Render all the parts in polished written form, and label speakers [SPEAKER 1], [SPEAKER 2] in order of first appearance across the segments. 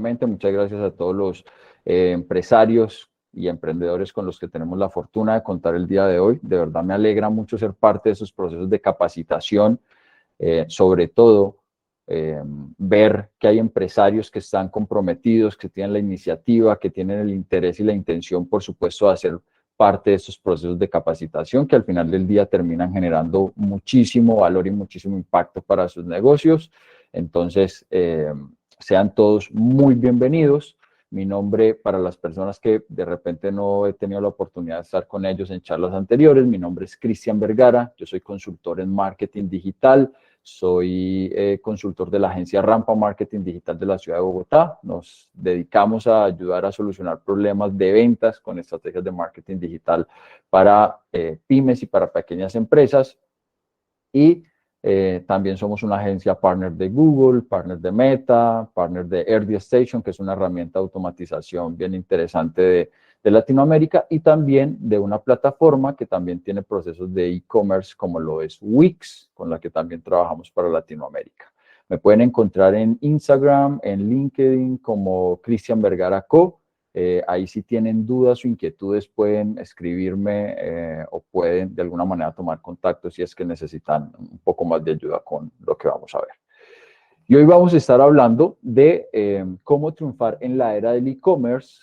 [SPEAKER 1] nuevamente. Muchas gracias a todos los empresarios y emprendedores con los que tenemos la fortuna de contar el día de hoy. De verdad me alegra mucho ser parte de esos procesos de capacitación, sobre todo ver que hay empresarios que están comprometidos, que tienen la iniciativa, que tienen el interés y la intención, por supuesto, de hacer parte de estos procesos de capacitación que al final del día terminan generando muchísimo valor y muchísimo impacto para sus negocios. Entonces, sean todos muy bienvenidos. Mi nombre, para las personas que de repente no he tenido la oportunidad de estar con ellos en charlas anteriores, mi nombre es Cristian Vergara, yo soy consultor en marketing digital, soy consultor de la agencia Rampa Marketing Digital de la ciudad de Bogotá. Nos dedicamos a ayudar a solucionar problemas de ventas con estrategias de marketing digital para pymes y para pequeñas empresas. Y también somos una agencia partner de Google, partner de Meta, partner de RD Station, que es una herramienta de automatización bien interesante de Latinoamérica, y también de una plataforma que también tiene procesos de e-commerce como lo es Wix, con la que también trabajamos para Latinoamérica. Me pueden encontrar en Instagram, en LinkedIn como Cristian Vergara Co. Ahí si tienen dudas o inquietudes pueden escribirme o pueden de alguna manera tomar contacto si es que necesitan un poco más de ayuda con lo que vamos a ver. Y hoy vamos a estar hablando de cómo triunfar en la era del e-commerce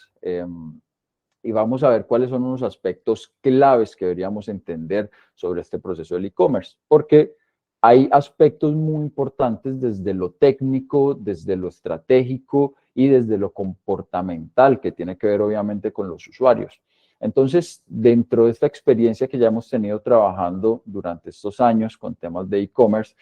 [SPEAKER 1] y vamos a ver cuáles son unos aspectos claves que deberíamos entender sobre este proceso del e-commerce, porque hay aspectos muy importantes desde lo técnico, desde lo estratégico y desde lo comportamental, que tiene que ver obviamente con los usuarios. Entonces, dentro de esta experiencia que ya hemos tenido trabajando durante estos años con temas de e-commerce,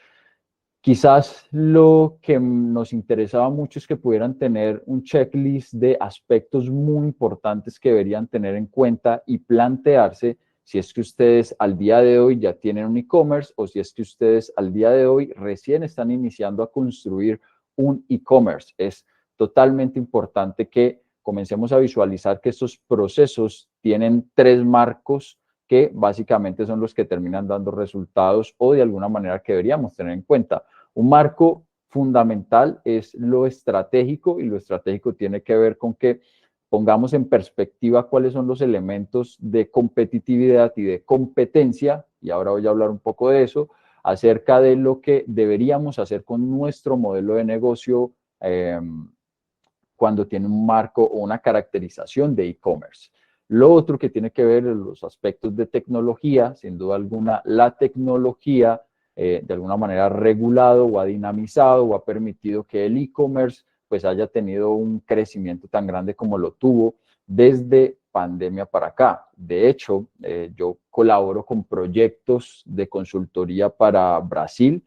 [SPEAKER 1] quizás lo que nos interesaba mucho es que pudieran tener un checklist de aspectos muy importantes que deberían tener en cuenta y plantearse si es que ustedes al día de hoy ya tienen un e-commerce o si es que ustedes al día de hoy recién están iniciando a construir un e-commerce. Es totalmente importante que comencemos a visualizar que estos procesos tienen tres marcos que básicamente son los que terminan dando resultados o de alguna manera que deberíamos tener en cuenta. Un marco fundamental es lo estratégico y lo estratégico tiene que ver con que pongamos en perspectiva cuáles son los elementos de competitividad y de competencia, y ahora voy a hablar un poco de eso, acerca de lo que deberíamos hacer con nuestro modelo de negocio cuando tiene un marco o una caracterización de e-commerce. Lo otro que tiene que ver en los aspectos de tecnología, sin duda alguna, la tecnología de alguna manera ha regulado o ha dinamizado o ha permitido que el e-commerce pues haya tenido un crecimiento tan grande como lo tuvo desde pandemia para acá. De hecho, yo colaboro con proyectos de consultoría para Brasil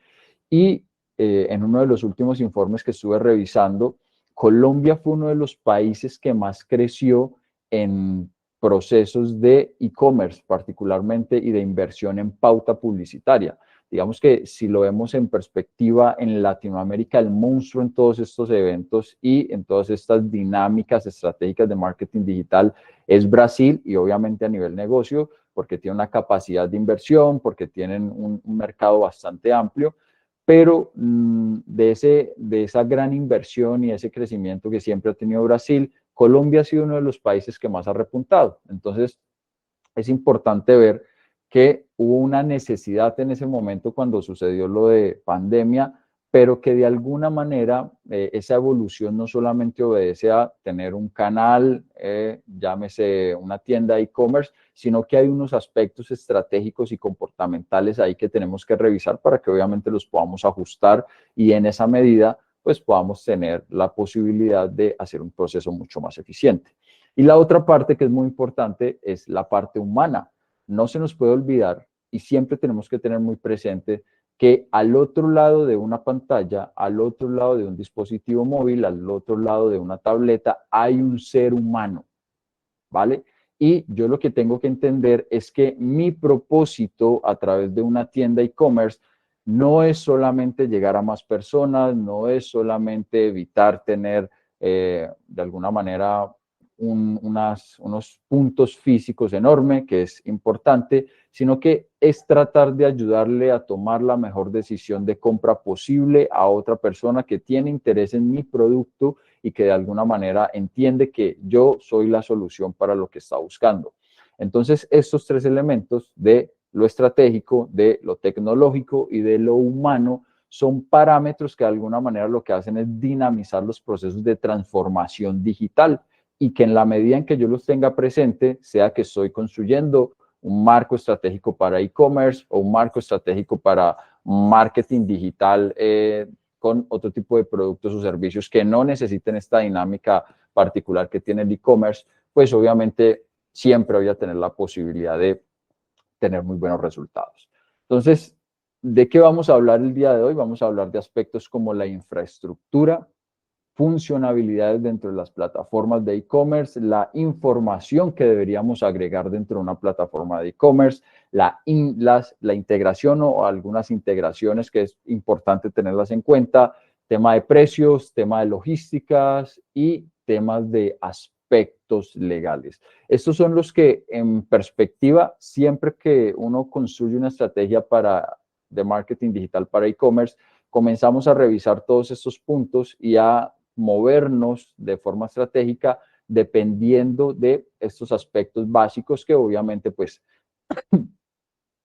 [SPEAKER 1] y en uno de los últimos informes que estuve revisando, Colombia fue uno de los países que más creció en procesos de e-commerce particularmente y de inversión en pauta publicitaria. Digamos que si lo vemos en perspectiva, en Latinoamérica el monstruo en todos estos eventos y en todas estas dinámicas estratégicas de marketing digital es Brasil y obviamente a nivel negocio porque tiene una capacidad de inversión, porque tienen un mercado bastante amplio, pero de esa gran inversión y ese crecimiento que siempre ha tenido Brasil, Colombia ha sido uno de los países que más ha repuntado. Entonces, es importante ver que hubo una necesidad en ese momento cuando sucedió lo de pandemia, pero que de alguna manera esa evolución no solamente obedece a tener un canal, llámese una tienda e-commerce, sino que hay unos aspectos estratégicos y comportamentales ahí que tenemos que revisar para que obviamente los podamos ajustar y en esa medida pues podamos tener la posibilidad de hacer un proceso mucho más eficiente. Y la otra parte que es muy importante es la parte humana. No se nos puede olvidar y siempre tenemos que tener muy presente que al otro lado de una pantalla, al otro lado de un dispositivo móvil, al otro lado de una tableta, hay un ser humano, ¿vale? Y yo lo que tengo que entender es que mi propósito a través de una tienda e-commerce no es solamente llegar a más personas, no es solamente evitar tener de alguna manera unos puntos físicos enormes, que es importante, sino que es tratar de ayudarle a tomar la mejor decisión de compra posible a otra persona que tiene interés en mi producto y que de alguna manera entiende que yo soy la solución para lo que está buscando. Entonces, estos tres elementos de lo estratégico, de lo tecnológico y de lo humano son parámetros que de alguna manera lo que hacen es dinamizar los procesos de transformación digital y que en la medida en que yo los tenga presente, sea que estoy construyendo un marco estratégico para e-commerce o un marco estratégico para marketing digital con otro tipo de productos o servicios que no necesiten esta dinámica particular que tiene el e-commerce, pues obviamente siempre voy a tener la posibilidad de tener muy buenos resultados. Entonces, ¿de qué vamos a hablar el día de hoy? Vamos a hablar de aspectos como la infraestructura, funcionalidades dentro de las plataformas de e-commerce, la información que deberíamos agregar dentro de una plataforma de e-commerce, la integración o algunas integraciones que es importante tenerlas en cuenta, tema de precios, tema de logísticas y temas de aspectos legales. Estos son los que en perspectiva, siempre que uno construye una estrategia de marketing digital para e-commerce, comenzamos a revisar todos estos puntos y a movernos de forma estratégica dependiendo de estos aspectos básicos que obviamente pues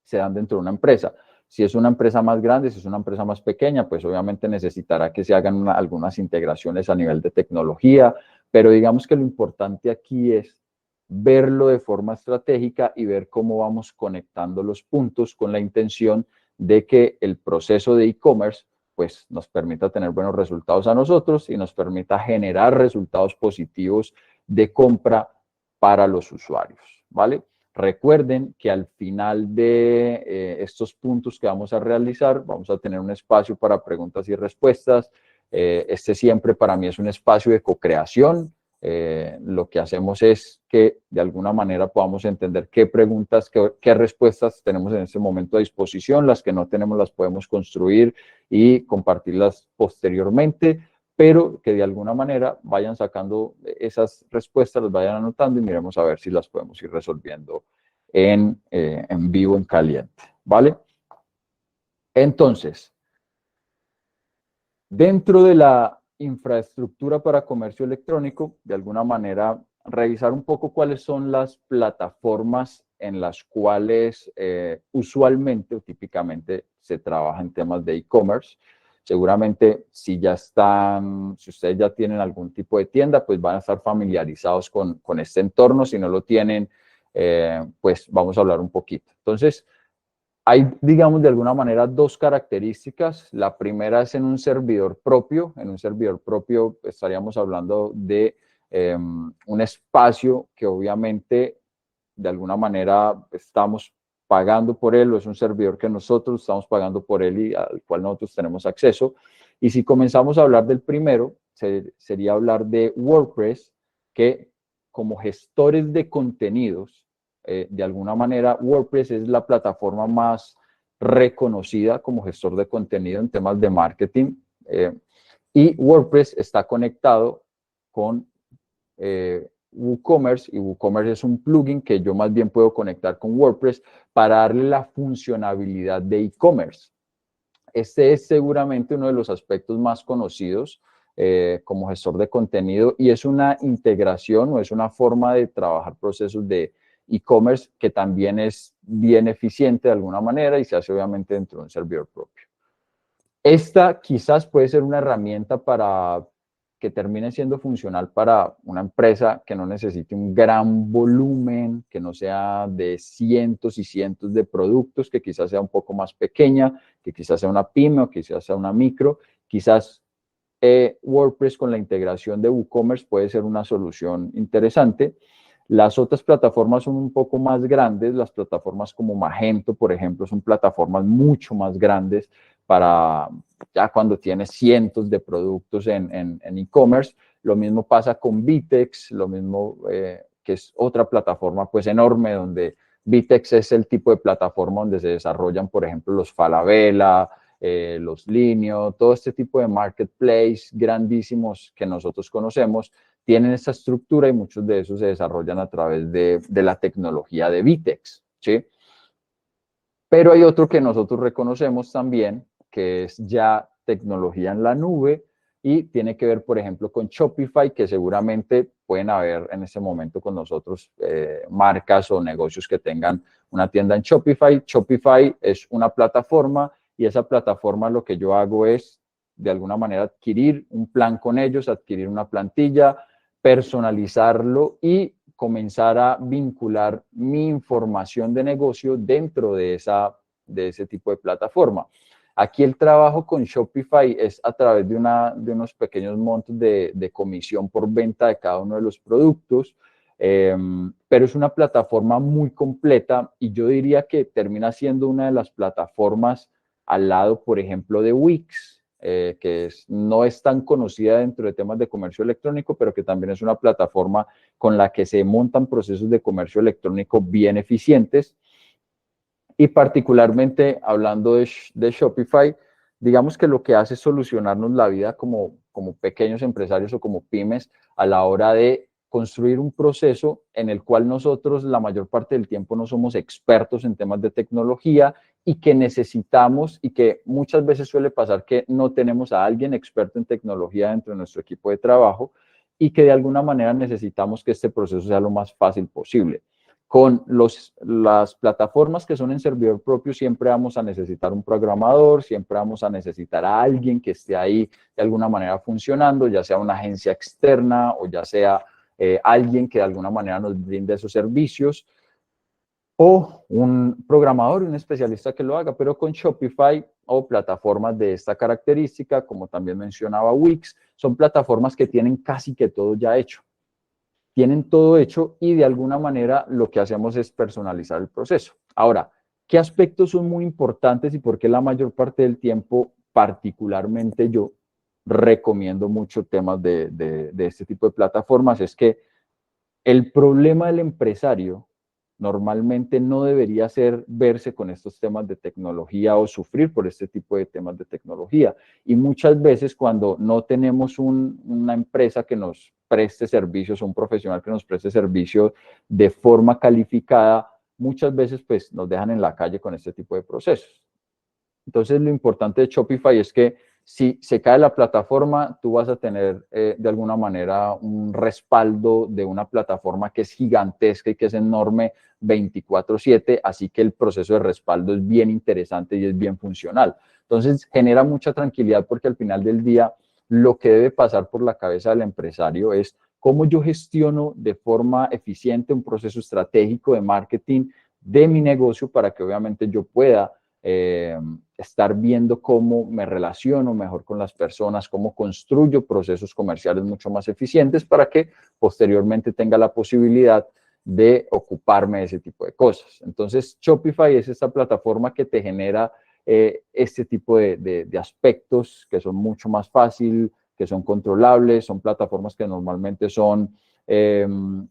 [SPEAKER 1] se dan dentro de una empresa. Si es una empresa más grande, si es una empresa más pequeña, pues obviamente necesitará que se hagan algunas integraciones a nivel de tecnología, pero digamos que lo importante aquí es verlo de forma estratégica y ver cómo vamos conectando los puntos con la intención de que el proceso de e-commerce pues nos permita tener buenos resultados a nosotros y nos permita generar resultados positivos de compra para los usuarios, ¿vale? Recuerden que al final de estos puntos que vamos a realizar, vamos a tener un espacio para preguntas y respuestas. Este siempre para mí es un espacio de co-creación. Lo que hacemos es que de alguna manera podamos entender qué preguntas, qué respuestas tenemos en este momento a disposición, las que no tenemos las podemos construir y compartirlas posteriormente, pero que de alguna manera vayan sacando esas respuestas, las vayan anotando y miremos a ver si las podemos ir resolviendo en vivo, en caliente, ¿vale? Entonces, dentro de la infraestructura para comercio electrónico, de alguna manera, revisar un poco cuáles son las plataformas en las cuales usualmente o típicamente se trabaja en temas de e-commerce. Seguramente si ustedes ya tienen algún tipo de tienda, pues van a estar familiarizados con este entorno. Si no lo tienen, pues vamos a hablar un poquito. Entonces, hay, digamos, de alguna manera dos características. La primera es en un servidor propio. En un servidor propio estaríamos hablando de un espacio que obviamente de alguna manera estamos pagando por él, o es un servidor que nosotros estamos pagando por él y al cual nosotros tenemos acceso. Y si comenzamos a hablar del primero, sería hablar de WordPress, que como gestores de contenidos, de alguna manera, WordPress es la plataforma más reconocida como gestor de contenido en temas de marketing. Y WordPress está conectado con WooCommerce, y WooCommerce es un plugin que yo más bien puedo conectar con WordPress para darle la funcionalidad de e-commerce. Este es seguramente uno de los aspectos más conocidos como gestor de contenido y es una integración o es una forma de trabajar procesos de e-commerce que también es bien eficiente de alguna manera y se hace obviamente dentro de un servidor propio. Esta quizás puede ser una herramienta para que termine siendo funcional para una empresa que no necesite un gran volumen, que no sea de cientos y cientos de productos, que quizás sea un poco más pequeña, que quizás sea una pyme o quizás sea una micro. Quizás WordPress con la integración de WooCommerce puede ser una solución interesante. Las otras plataformas son un poco más grandes, las plataformas como Magento, por ejemplo, son plataformas mucho más grandes para ya cuando tienes cientos de productos en e-commerce. Lo mismo pasa con Vitex, lo mismo que es otra plataforma pues enorme donde Vitex es el tipo de plataforma donde se desarrollan, por ejemplo, los Falabella, los Linio, todo este tipo de marketplace grandísimos que nosotros conocemos, tienen esta estructura y muchos de esos se desarrollan a través de la tecnología de Vitex, ¿sí? Pero hay otro que nosotros reconocemos también, que es ya tecnología en la nube y tiene que ver, por ejemplo, con Shopify, que seguramente pueden haber en este momento con nosotros marcas o negocios que tengan una tienda en Shopify. Shopify es una plataforma y esa plataforma lo que yo hago es, de alguna manera, adquirir un plan con ellos, adquirir una plantilla, personalizarlo y comenzar a vincular mi información de negocio dentro de ese tipo de plataforma. Aquí el trabajo con Shopify es a través de unos pequeños montos de comisión por venta de cada uno de los productos, pero es una plataforma muy completa y yo diría que termina siendo una de las plataformas al lado, por ejemplo, de Wix, no es tan conocida dentro de temas de comercio electrónico, pero que también es una plataforma con la que se montan procesos de comercio electrónico bien eficientes. Y particularmente hablando de Shopify, digamos que lo que hace es solucionarnos la vida como pequeños empresarios o como pymes a la hora de construir un proceso en el cual nosotros la mayor parte del tiempo no somos expertos en temas de tecnología y que necesitamos y que muchas veces suele pasar que no tenemos a alguien experto en tecnología dentro de nuestro equipo de trabajo y que de alguna manera necesitamos que este proceso sea lo más fácil posible. Con las plataformas que son en servidor propio siempre vamos a necesitar un programador, siempre vamos a necesitar a alguien que esté ahí de alguna manera funcionando, ya sea una agencia externa o ya sea alguien que de alguna manera nos brinde esos servicios o un programador, un especialista que lo haga, pero con Shopify o plataformas de esta característica, como también mencionaba Wix, son plataformas que tienen casi que todo ya hecho. Tienen todo hecho y de alguna manera lo que hacemos es personalizar el proceso. Ahora, ¿qué aspectos son muy importantes y por qué la mayor parte del tiempo, particularmente yo, recomiendo mucho temas de este tipo de plataformas? Es que el problema del empresario normalmente no debería ser verse con estos temas de tecnología o sufrir por este tipo de temas de tecnología. Y muchas veces cuando no tenemos una empresa que nos preste servicios, un profesional que nos preste servicios de forma calificada, muchas veces pues nos dejan en la calle con este tipo de procesos. Entonces, lo importante de Shopify es que si se cae la plataforma, tú vas a tener de alguna manera un respaldo de una plataforma que es gigantesca y que es enorme 24/7, así que el proceso de respaldo es bien interesante y es bien funcional. Entonces, genera mucha tranquilidad porque al final del día lo que debe pasar por la cabeza del empresario es cómo yo gestiono de forma eficiente un proceso estratégico de marketing de mi negocio para que obviamente yo pueda estar viendo cómo me relaciono mejor con las personas, cómo construyo procesos comerciales mucho más eficientes para que posteriormente tenga la posibilidad de ocuparme de ese tipo de cosas. Entonces, Shopify es esta plataforma que te genera este tipo de aspectos que son mucho más fácil, que son controlables, son plataformas que normalmente son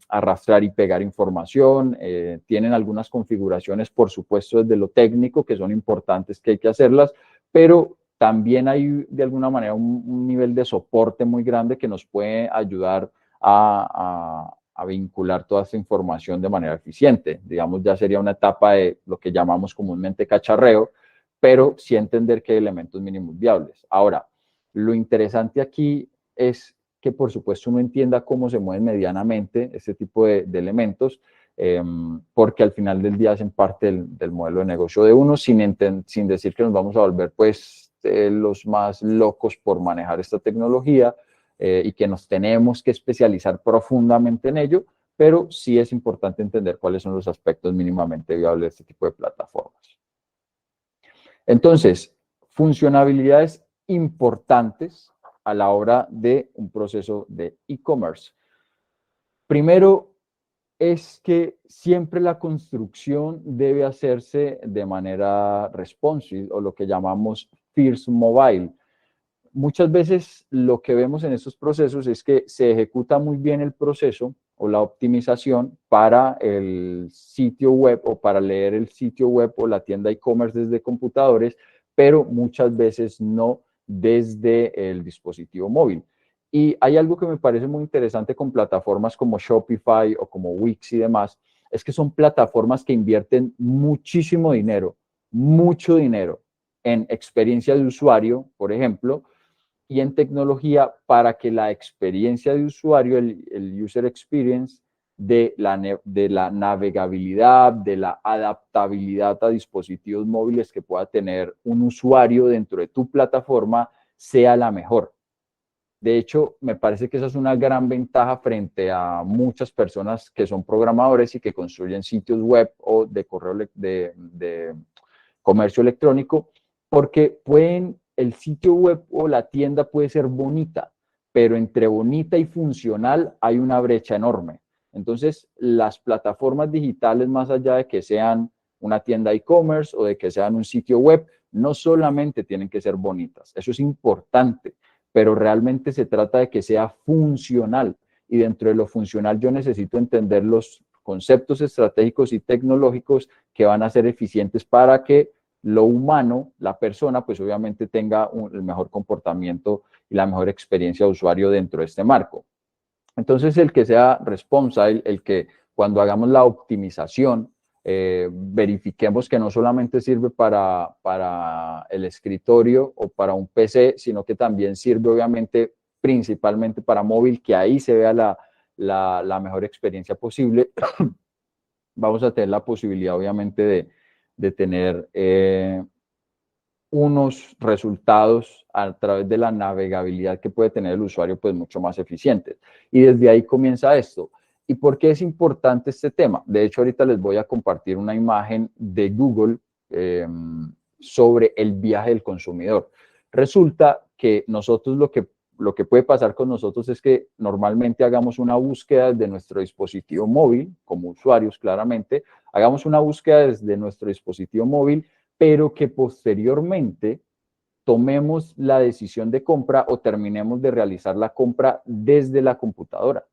[SPEAKER 1] arrastrar y pegar información, tienen algunas configuraciones, por supuesto, desde lo técnico, que son importantes, que hay que hacerlas, pero también hay de alguna manera un nivel de soporte muy grande que nos puede ayudar a vincular toda esta información de manera eficiente. Digamos, ya sería una etapa de lo que llamamos comúnmente cacharreo, pero sí entender que hay elementos mínimos viables. Ahora, lo interesante aquí es que por supuesto uno entienda cómo se mueven medianamente este tipo de elementos, porque al final del día hacen parte del modelo de negocio de uno, sin decir que nos vamos a volver pues los más locos por manejar esta tecnología y que nos tenemos que especializar profundamente en ello, pero sí es importante entender cuáles son los aspectos mínimamente viables de este tipo de plataformas. Entonces, funcionalidades importantes a la hora de un proceso de e-commerce. Primero, es que siempre la construcción debe hacerse de manera responsive o lo que llamamos first mobile. Muchas veces lo que vemos en estos procesos es que se ejecuta muy bien el proceso o la optimización para el sitio web o para leer el sitio web o la tienda e-commerce desde computadores, pero muchas veces no desde el dispositivo móvil. Y hay algo que me parece muy interesante con plataformas como Shopify o como Wix y demás, es que son plataformas que invierten muchísimo dinero, mucho dinero en experiencia de usuario, por ejemplo, y en tecnología para que la experiencia de usuario, el user experience, de la navegabilidad, de la adaptabilidad a dispositivos móviles que pueda tener un usuario dentro de tu plataforma, sea la mejor. De hecho, me parece que esa es una gran ventaja frente a muchas personas que son programadores y que construyen sitios web o de correo de comercio electrónico, porque el sitio web o la tienda puede ser bonita, pero entre bonita y funcional hay una brecha enorme. Entonces, las plataformas digitales, más allá de que sean una tienda e-commerce o de que sean un sitio web, no solamente tienen que ser bonitas, eso es importante, pero realmente se trata de que sea funcional. Y dentro de lo funcional yo necesito entender los conceptos estratégicos y tecnológicos que van a ser eficientes para que lo humano, la persona, pues obviamente tenga el mejor comportamiento y la mejor experiencia de usuario dentro de este marco. Entonces, el que sea responsable, el que cuando hagamos la optimización, verifiquemos que no solamente sirve para el escritorio o para un PC, sino que también sirve obviamente principalmente para móvil, que ahí se vea la mejor experiencia posible. Vamos a tener la posibilidad obviamente de tener unos resultados a través de la navegabilidad que puede tener el usuario, pues mucho más eficientes. Y desde ahí comienza esto. ¿Y por qué es importante este tema? De hecho, ahorita les voy a compartir una imagen de Google sobre el viaje del consumidor. Resulta que nosotros lo que puede pasar con nosotros es que normalmente hagamos una búsqueda desde nuestro dispositivo móvil, como usuarios claramente, hagamos una búsqueda desde nuestro dispositivo móvil, pero que posteriormente tomemos la decisión de compra o terminemos de realizar la compra desde la computadora.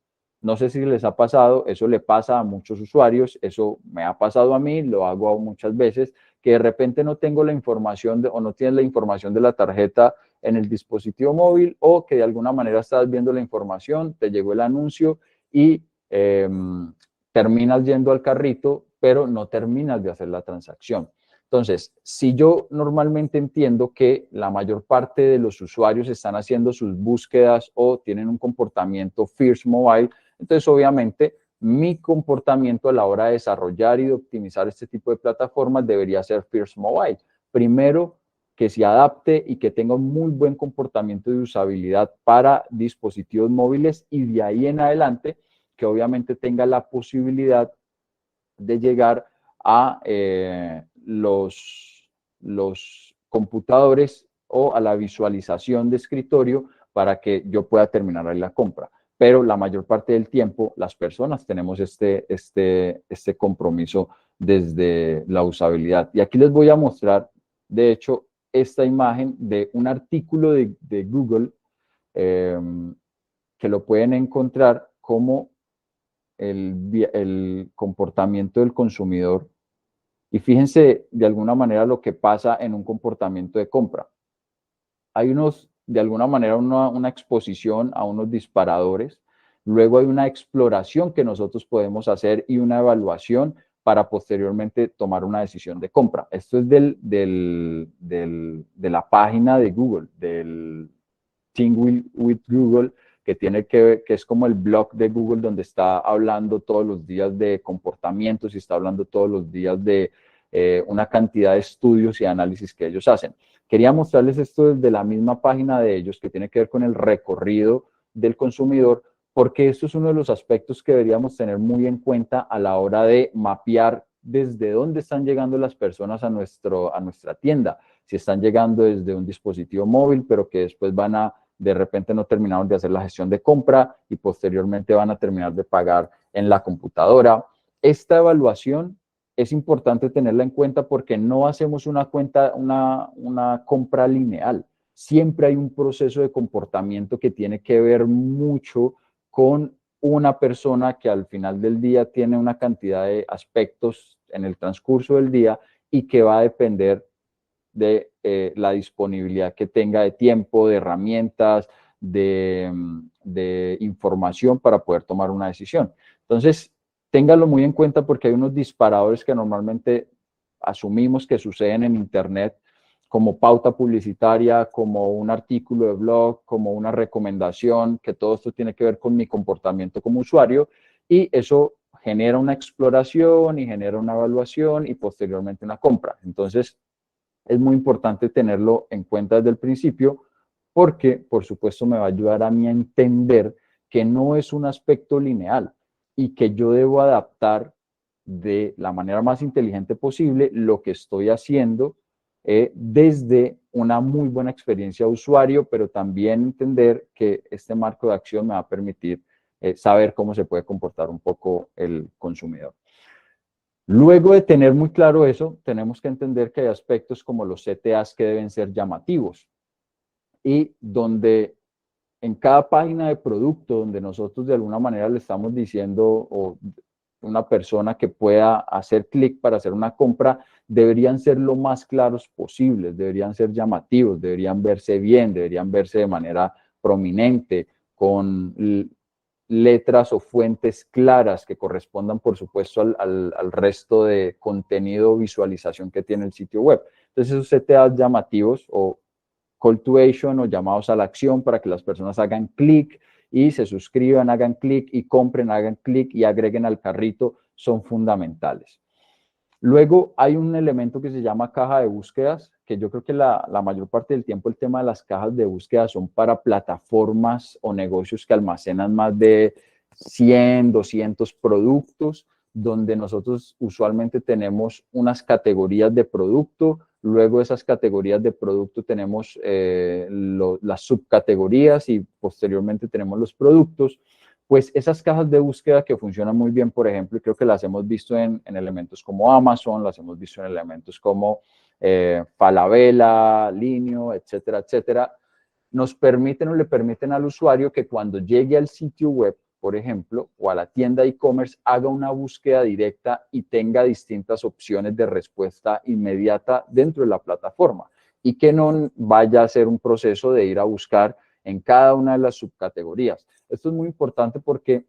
[SPEAKER 1] No sé si les ha pasado, eso le pasa a muchos usuarios, eso me ha pasado a mí, lo hago muchas veces, que de repente no tengo la información o no tienes la información de la tarjeta en el dispositivo móvil, o que de alguna manera estás viendo la información, te llegó el anuncio y terminas yendo al carrito, pero no terminas de hacer la transacción. Entonces, si yo normalmente entiendo que la mayor parte de los usuarios están haciendo sus búsquedas o tienen un comportamiento first mobile, entonces obviamente mi comportamiento a la hora de desarrollar y de optimizar este tipo de plataformas debería ser first mobile. Primero, que se adapte y que tenga un muy buen comportamiento de usabilidad para dispositivos móviles, y de ahí en adelante que obviamente tenga la posibilidad de llegar a los computadores o a la visualización de escritorio para que yo pueda terminar ahí la compra. Pero la mayor parte del tiempo las personas tenemos este compromiso desde la usabilidad. Y aquí les voy a mostrar, de hecho, esta imagen de un artículo de Google que lo pueden encontrar como el comportamiento del consumidor. Y fíjense de alguna manera lo que pasa en un comportamiento de compra. Hay de alguna manera, una exposición a unos disparadores. Luego hay una exploración que nosotros podemos hacer y una evaluación para posteriormente tomar una decisión de compra. Esto es de la página de Google, del Think with Google, que es como el blog de Google, donde está hablando todos los días de comportamientos y está hablando todos los días de una cantidad de estudios y análisis que ellos hacen. Quería mostrarles esto desde la misma página de ellos, que tiene que ver con el recorrido del consumidor, porque esto es uno de los aspectos que deberíamos tener muy en cuenta a la hora de mapear desde dónde están llegando las personas a nuestra tienda. Si están llegando desde un dispositivo móvil, pero que después de repente no terminaron de hacer la gestión de compra y posteriormente van a terminar de pagar en la computadora. Esta evaluación es importante tenerla en cuenta porque no hacemos una compra lineal. Siempre hay un proceso de comportamiento que tiene que ver mucho con una persona que al final del día tiene una cantidad de aspectos en el transcurso del día y que va a depender de la disponibilidad que tenga de tiempo, de herramientas, de información para poder tomar una decisión. Entonces, téngalo muy en cuenta porque hay unos disparadores que normalmente asumimos que suceden en Internet como pauta publicitaria, como un artículo de blog, como una recomendación, que todo esto tiene que ver con mi comportamiento como usuario, y eso genera una exploración y genera una evaluación y posteriormente una compra. Entonces, es muy importante tenerlo en cuenta desde el principio porque, por supuesto, me va a ayudar a mí a entender que no es un aspecto lineal y que yo debo adaptar de la manera más inteligente posible lo que estoy haciendo desde una muy buena experiencia de usuario, pero también entender que este marco de acción me va a permitir saber cómo se puede comportar un poco el consumidor. Luego de tener muy claro eso, tenemos que entender que hay aspectos como los CTAs que deben ser llamativos y donde en cada página de producto donde nosotros de alguna manera le estamos diciendo o una persona que pueda hacer clic para hacer una compra, deberían ser lo más claros posibles, deberían ser llamativos, deberían verse bien, deberían verse de manera prominente, con letras o fuentes claras que correspondan, por supuesto, al resto de contenido o visualización que tiene el sitio web. Entonces, esos CTAs llamativos o call to action o llamados a la acción para que las personas hagan clic y se suscriban, hagan clic y compren, hagan clic y agreguen al carrito, son fundamentales. Luego hay un elemento que se llama caja de búsquedas, que yo creo que la mayor parte del tiempo el tema de las cajas de búsqueda son para plataformas o negocios que almacenan más de 100, 200 productos, donde nosotros usualmente tenemos unas categorías de producto, luego de esas categorías de producto tenemos las subcategorías y posteriormente tenemos los productos. Pues esas cajas de búsqueda que funcionan muy bien, por ejemplo, y creo que las hemos visto en elementos como Amazon, las hemos visto en elementos como Falabella, Linio, etcétera, etcétera, nos permiten o le permiten al usuario que cuando llegue al sitio web, por ejemplo, o a la tienda e-commerce, haga una búsqueda directa y tenga distintas opciones de respuesta inmediata dentro de la plataforma y que no vaya a ser un proceso de ir a buscar en cada una de las subcategorías. Esto es muy importante porque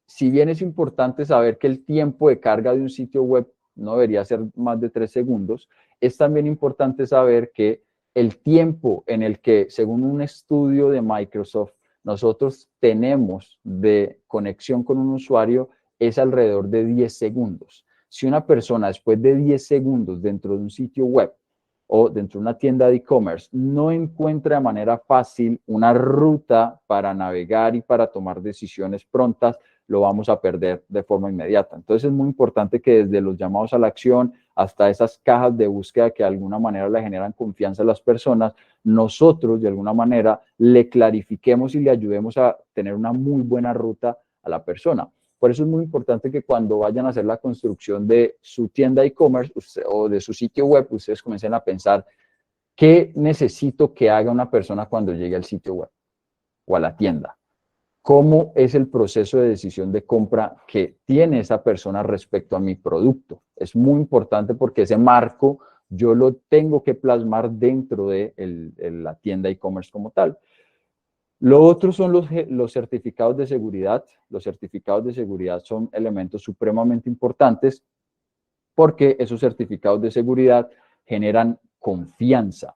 [SPEAKER 1] si bien es importante saber que el tiempo de carga de un sitio web no debería ser más de 3 segundos, es también importante saber que el tiempo en el que, según un estudio de Microsoft, nosotros tenemos de conexión con un usuario es alrededor de 10 segundos. Si una persona después de 10 segundos dentro de un sitio web o dentro de una tienda de e-commerce no encuentra de manera fácil una ruta para navegar y para tomar decisiones prontas, lo vamos a perder de forma inmediata. Entonces es muy importante que desde los llamados a la acción hasta esas cajas de búsqueda que de alguna manera le generan confianza a las personas, nosotros de alguna manera le clarifiquemos y le ayudemos a tener una muy buena ruta a la persona. Por eso es muy importante que cuando vayan a hacer la construcción de su tienda e-commerce o de su sitio web, ustedes comiencen a pensar qué necesito que haga una persona cuando llegue al sitio web o a la tienda. ¿Cómo es el proceso de decisión de compra que tiene esa persona respecto a mi producto? Es muy importante porque ese marco yo lo tengo que plasmar dentro de la tienda e-commerce como tal. Lo otro son los certificados de seguridad. Los certificados de seguridad son elementos supremamente importantes porque esos certificados de seguridad generan confianza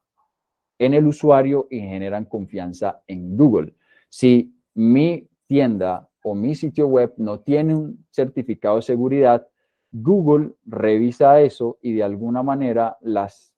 [SPEAKER 1] en el usuario y generan confianza en Google. Si mi tienda o mi sitio web no tiene un certificado de seguridad, Google revisa eso y de alguna manera las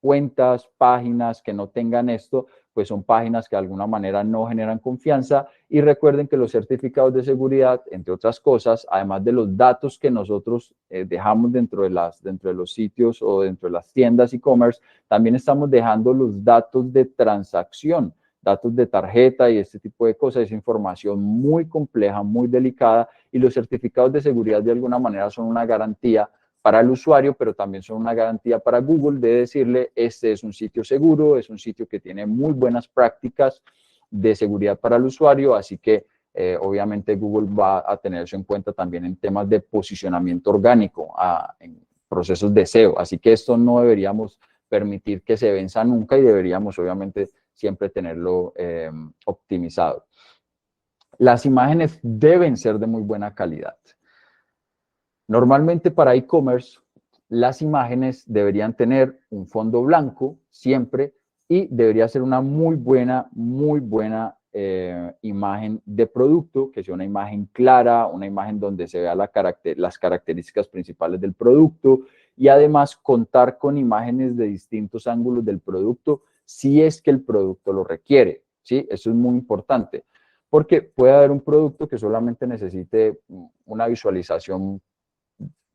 [SPEAKER 1] cuentas, páginas que no tengan esto, pues son páginas que de alguna manera no generan confianza. Y recuerden que los certificados de seguridad, entre otras cosas, además de los datos que nosotros dejamos dentro de los sitios o dentro de las tiendas e-commerce, también estamos dejando los datos de transacción, datos de tarjeta y este tipo de cosas. Es información muy compleja, muy delicada, y los certificados de seguridad de alguna manera son una garantía para el usuario, pero también son una garantía para Google de decirle, este es un sitio seguro, es un sitio que tiene muy buenas prácticas de seguridad para el usuario, así que obviamente Google va a tener eso en cuenta también en temas de posicionamiento orgánico, en procesos de SEO, así que esto no deberíamos permitir que se venza nunca y deberíamos obviamente siempre tenerlo optimizado. Las imágenes deben ser de muy buena calidad. Normalmente para e-commerce las imágenes deberían tener un fondo blanco siempre y debería ser una muy buena imagen de producto, que sea una imagen clara, una imagen donde se vea las características principales del producto y además contar con imágenes de distintos ángulos del producto si es que el producto lo requiere, ¿sí? Eso es muy importante, porque puede haber un producto que solamente necesite una visualización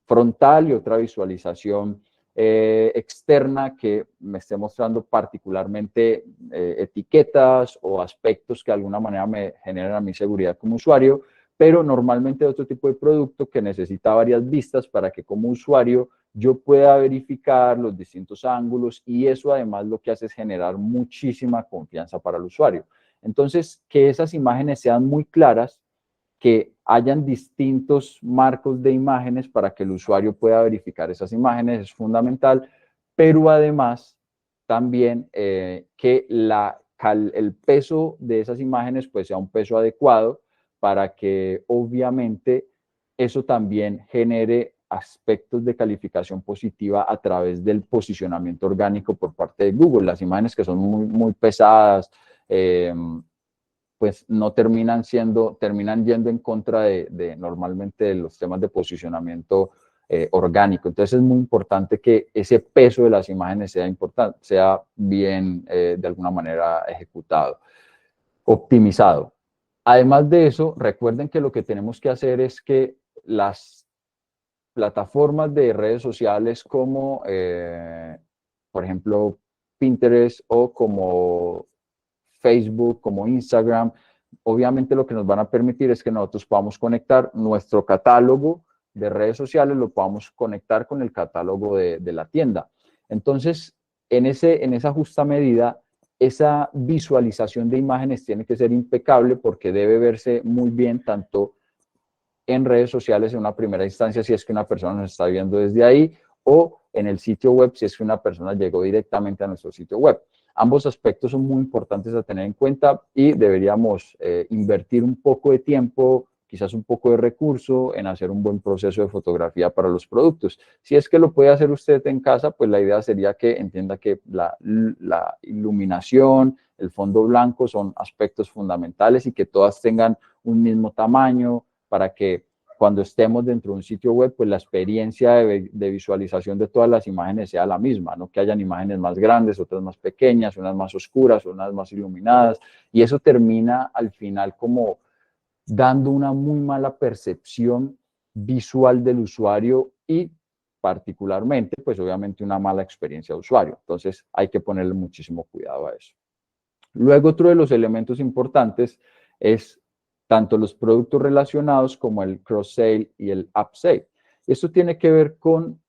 [SPEAKER 1] frontal y otra visualización externa que me esté mostrando particularmente etiquetas o aspectos que de alguna manera me generan a mi seguridad como usuario, pero normalmente otro tipo de producto que necesita varias vistas para que como usuario yo pueda verificar los distintos ángulos y eso además lo que hace es generar muchísima confianza para el usuario. Entonces, que esas imágenes sean muy claras, que hayan distintos marcos de imágenes para que el usuario pueda verificar esas imágenes, es fundamental, pero además también que el peso de esas imágenes pues sea un peso adecuado para que obviamente eso también genere aspectos de calificación positiva a través del posicionamiento orgánico por parte de Google. Las imágenes que son muy pesadas, pues no terminan yendo en contra de normalmente de los temas de posicionamiento orgánico. Entonces es muy importante que ese peso de las imágenes sea bien de alguna manera ejecutado, optimizado. Además de eso, recuerden que lo que tenemos que hacer es que las plataformas de redes sociales como, por ejemplo, Pinterest o como Facebook, como Instagram, obviamente lo que nos van a permitir es que nosotros podamos conectar nuestro catálogo de redes sociales, lo podamos conectar con el catálogo de la tienda. Entonces, en esa justa medida, esa visualización de imágenes tiene que ser impecable porque debe verse muy bien tanto en redes sociales en una primera instancia si es que una persona nos está viendo desde ahí o en el sitio web si es que una persona llegó directamente a nuestro sitio web. Ambos aspectos son muy importantes a tener en cuenta y deberíamos invertir un poco de tiempo, quizás un poco de recurso en hacer un buen proceso de fotografía para los productos. Si es que lo puede hacer usted en casa, pues la idea sería que entienda que la iluminación, el fondo blanco son aspectos fundamentales y que todas tengan un mismo tamaño, para que cuando estemos dentro de un sitio web, pues la experiencia de visualización de todas las imágenes sea la misma, no que hayan imágenes más grandes, otras más pequeñas, unas más oscuras, unas más iluminadas, y eso termina al final como dando una muy mala percepción visual del usuario y particularmente, pues obviamente una mala experiencia de usuario. Entonces hay que ponerle muchísimo cuidado a eso. Luego, otro de los elementos importantes es tanto los productos relacionados como el cross-sale y el upsell. Esto tiene que ver con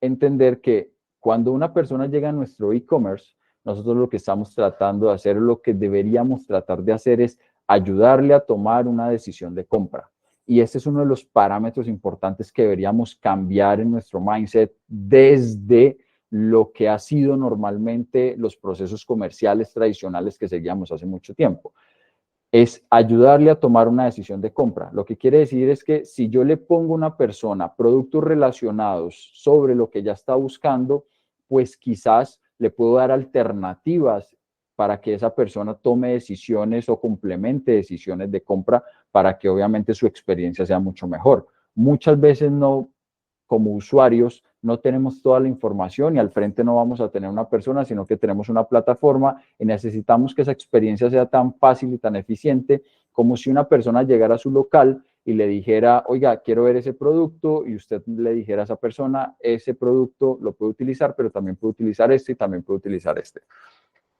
[SPEAKER 1] entender que cuando una persona llega a nuestro e-commerce, nosotros lo que estamos tratando de hacer, lo que deberíamos tratar de hacer es ayudarle a tomar una decisión de compra. Y este es uno de los parámetros importantes que deberíamos cambiar en nuestro mindset desde lo que ha sido normalmente los procesos comerciales tradicionales que seguíamos hace mucho tiempo. Es ayudarle a tomar una decisión de compra. Lo que quiere decir es que si yo le pongo a una persona productos relacionados sobre lo que ella está buscando, pues quizás le puedo dar alternativas para que esa persona tome decisiones o complemente decisiones de compra para que obviamente su experiencia sea mucho mejor. Muchas veces no, como usuarios, no tenemos toda la información y al frente no vamos a tener una persona, sino que tenemos una plataforma y necesitamos que esa experiencia sea tan fácil y tan eficiente como si una persona llegara a su local y le dijera, oiga, quiero ver ese producto, y usted le dijera a esa persona, ese producto lo puede utilizar, pero también puede utilizar este y también puede utilizar este.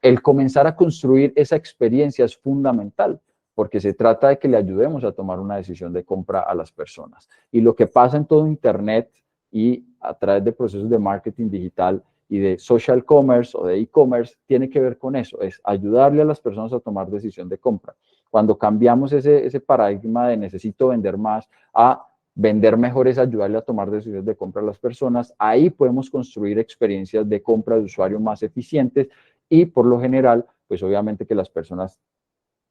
[SPEAKER 1] El comenzar a construir esa experiencia es fundamental, porque se trata de que le ayudemos a tomar una decisión de compra a las personas. Y lo que pasa en todo Internet y a través de procesos de marketing digital y de social commerce o de e-commerce tiene que ver con eso, es ayudarle a las personas a tomar decisión de compra. Cuando cambiamos ese paradigma de necesito vender más a vender mejor es ayudarle a tomar decisiones de compra a las personas, ahí podemos construir experiencias de compra de usuario más eficientes y por lo general, pues obviamente que las personas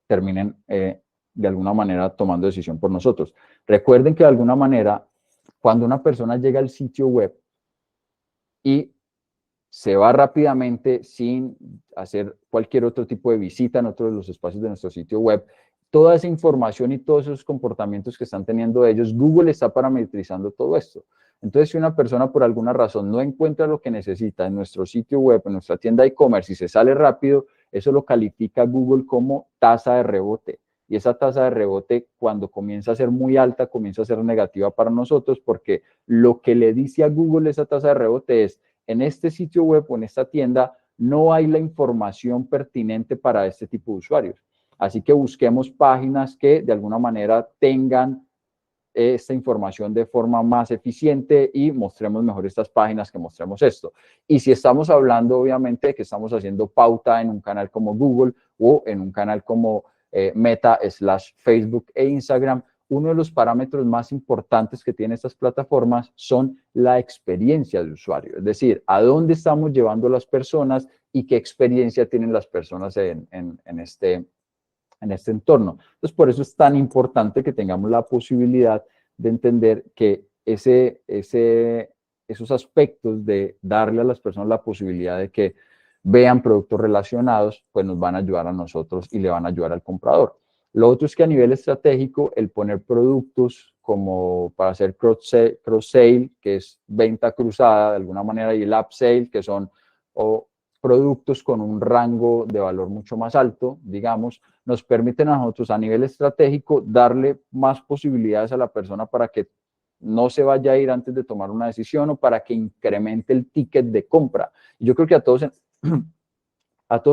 [SPEAKER 1] terminen de alguna manera tomando decisión por nosotros. Recuerden que de alguna manera, cuando una persona llega al sitio web, y se va rápidamente sin hacer cualquier otro tipo de visita en otros de los espacios de nuestro sitio web. Toda esa información y todos esos comportamientos que están teniendo ellos, Google está parametrizando todo esto. Entonces, si una persona por alguna razón no encuentra lo que necesita en nuestro sitio web, en nuestra tienda de e-commerce y se sale rápido, eso lo califica Google como tasa de rebote. Y esa tasa de rebote, cuando comienza a ser muy alta, comienza a ser negativa para nosotros, porque lo que le dice a Google esa tasa de rebote es: en este sitio web o en esta tienda no hay la información pertinente para este tipo de usuarios. Así que busquemos páginas que de alguna manera tengan esta información de forma más eficiente y mostremos mejor estas páginas que mostremos esto. Y si estamos hablando, obviamente, de que estamos haciendo pauta en un canal como Google o en un canal como Meta/Facebook e Instagram, uno de los parámetros más importantes que tienen estas plataformas son la experiencia de usuario, es decir, a dónde estamos llevando a las personas y qué experiencia tienen las personas en este entorno. Entonces, por eso es tan importante que tengamos la posibilidad de entender que esos aspectos de darle a las personas la posibilidad de que vean productos relacionados, pues nos van a ayudar a nosotros y le van a ayudar al comprador. Lo otro es que a nivel estratégico, el poner productos como para hacer cross-sale, que es venta cruzada de alguna manera, y el upsale, que son productos con un rango de valor mucho más alto, digamos, nos permiten a nosotros a nivel estratégico darle más posibilidades a la persona para que no se vaya a ir antes de tomar una decisión o para que incremente el ticket de compra. Y yo creo que a todos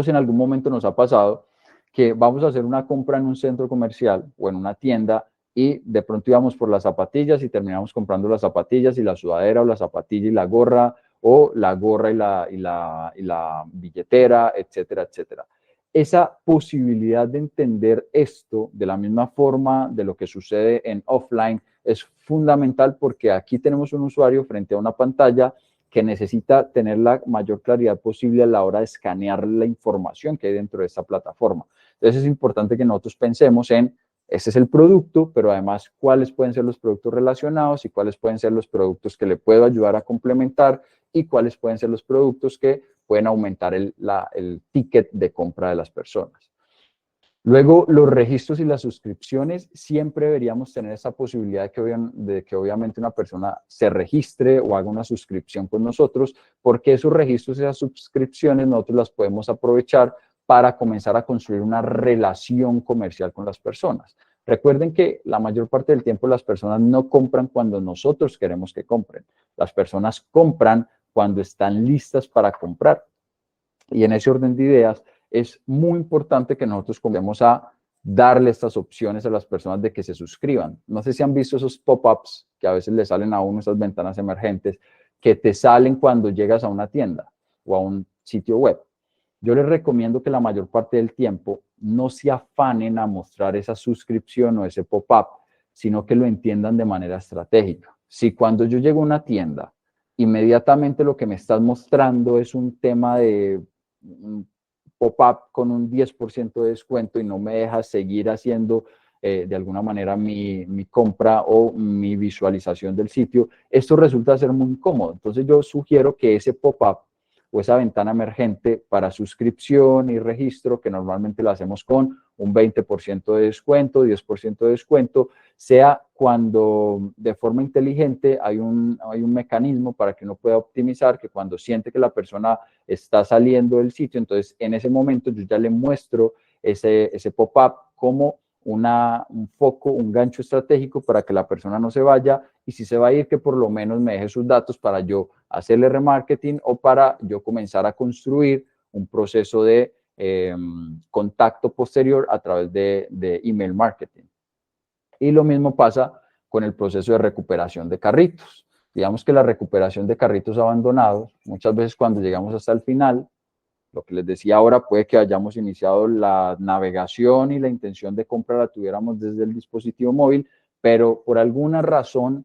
[SPEAKER 1] en algún momento nos ha pasado que vamos a hacer una compra en un centro comercial o en una tienda y de pronto íbamos por las zapatillas y terminamos comprando las zapatillas y la sudadera o la zapatilla y la gorra o la gorra y la billetera, etcétera, etcétera. Esa posibilidad de entender esto de la misma forma de lo que sucede en offline es fundamental, porque aquí tenemos un usuario frente a una pantalla que necesita tener la mayor claridad posible a la hora de escanear la información que hay dentro de esta plataforma. Entonces es importante que nosotros pensemos en: este es el producto, pero además cuáles pueden ser los productos relacionados y cuáles pueden ser los productos que le puedo ayudar a complementar y cuáles pueden ser los productos que pueden aumentar el ticket de compra de las personas. Luego, los registros y las suscripciones, siempre deberíamos tener esa posibilidad de que obviamente una persona se registre o haga una suscripción con nosotros, porque esos registros y esas suscripciones nosotros las podemos aprovechar para comenzar a construir una relación comercial con las personas. Recuerden que la mayor parte del tiempo las personas no compran cuando nosotros queremos que compren. Las personas compran cuando están listas para comprar. Y en ese orden de ideas, es muy importante que nosotros comencemos a darle estas opciones a las personas de que se suscriban. No sé si han visto esos pop-ups que a veces le salen a uno, esas ventanas emergentes, que te salen cuando llegas a una tienda o a un sitio web. Yo les recomiendo que la mayor parte del tiempo no se afanen a mostrar esa suscripción o ese pop-up, sino que lo entiendan de manera estratégica. Si cuando yo llego a una tienda, inmediatamente lo que me estás mostrando es un tema de un pop-up con un 10% de descuento y no me deja seguir haciendo de alguna manera mi compra o mi visualización del sitio, esto resulta ser muy incómodo. Entonces yo sugiero que ese pop-up o esa ventana emergente para suscripción y registro, que normalmente lo hacemos con un 20% de descuento, 10% de descuento, sea cuando de forma inteligente hay un mecanismo para que uno pueda optimizar, que cuando siente que la persona está saliendo del sitio, entonces en ese momento yo ya le muestro ese pop-up como un foco, un gancho estratégico para que la persona no se vaya, y si se va a ir, que por lo menos me deje sus datos para yo hacerle remarketing o para yo comenzar a construir un proceso de contacto posterior a través de email marketing. Y lo mismo pasa con el proceso de recuperación de carritos. Digamos que la recuperación de carritos abandonados, muchas veces cuando llegamos hasta el final, lo que les decía ahora, puede que hayamos iniciado la navegación y la intención de compra la tuviéramos desde el dispositivo móvil, pero por alguna razón